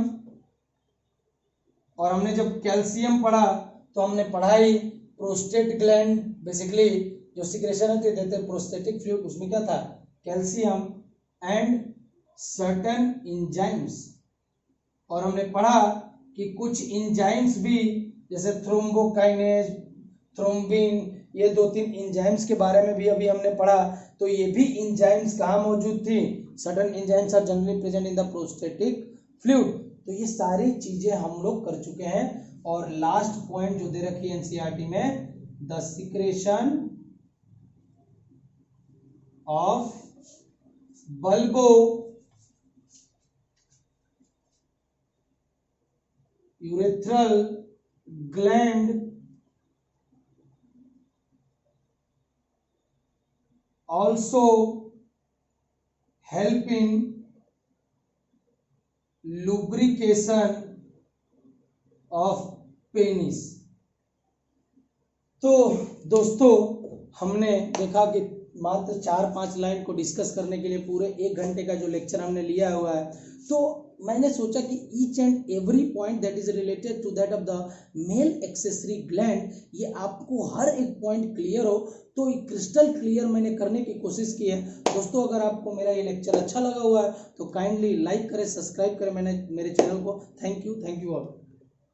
और हमने जब कैल्शियम पढ़ा तो हमने पढ़ाई प्रोस्टेट ग्लैंड बेसिकली जो सिक्रेशन होती देते हैं प्रोस्टेटिक फ्लूइड, उसमें क्या था, कैल्शियम एंड सर्टेन इंजाइम्स। और हमने पढ़ा कि कुछ इंजाइम्स भी जैसे थ्रोम्बोकाइनेज, थ्रोम्बिन, ये 2-3 इंजाइम्स के बारे में भी अभी हमने पढ़ा। तो ये भी इंजाइम्स कहाँ मौजूद थी, certain enzymes are generally present in the prostatic fluid. तो ये सारी चीजें हम लोग कर चुके हैं। और लास्ट पॉइंट जो दे रखी है एनसीईआरटी में, the secretion of bulbo urethral gland also help in lubrication of penis। तो दोस्तों हमने देखा कि मात्र 4-5 लाइन को डिस्कस करने के लिए पूरे 1 घंटे का जो लेक्चर हमने लिया हुआ है, तो मैंने सोचा कि each and every point that is related to that of the male accessory gland, ये आपको हर एक पॉइंट क्लियर हो, तो क्रिस्टल क्लियर मैंने करने की कोशिश की है। दोस्तों अगर आपको मेरा ये लेक्चर अच्छा लगा हुआ है तो काइंडली लाइक करें, सब्सक्राइब करें मेरे चैनल को। Thank you all.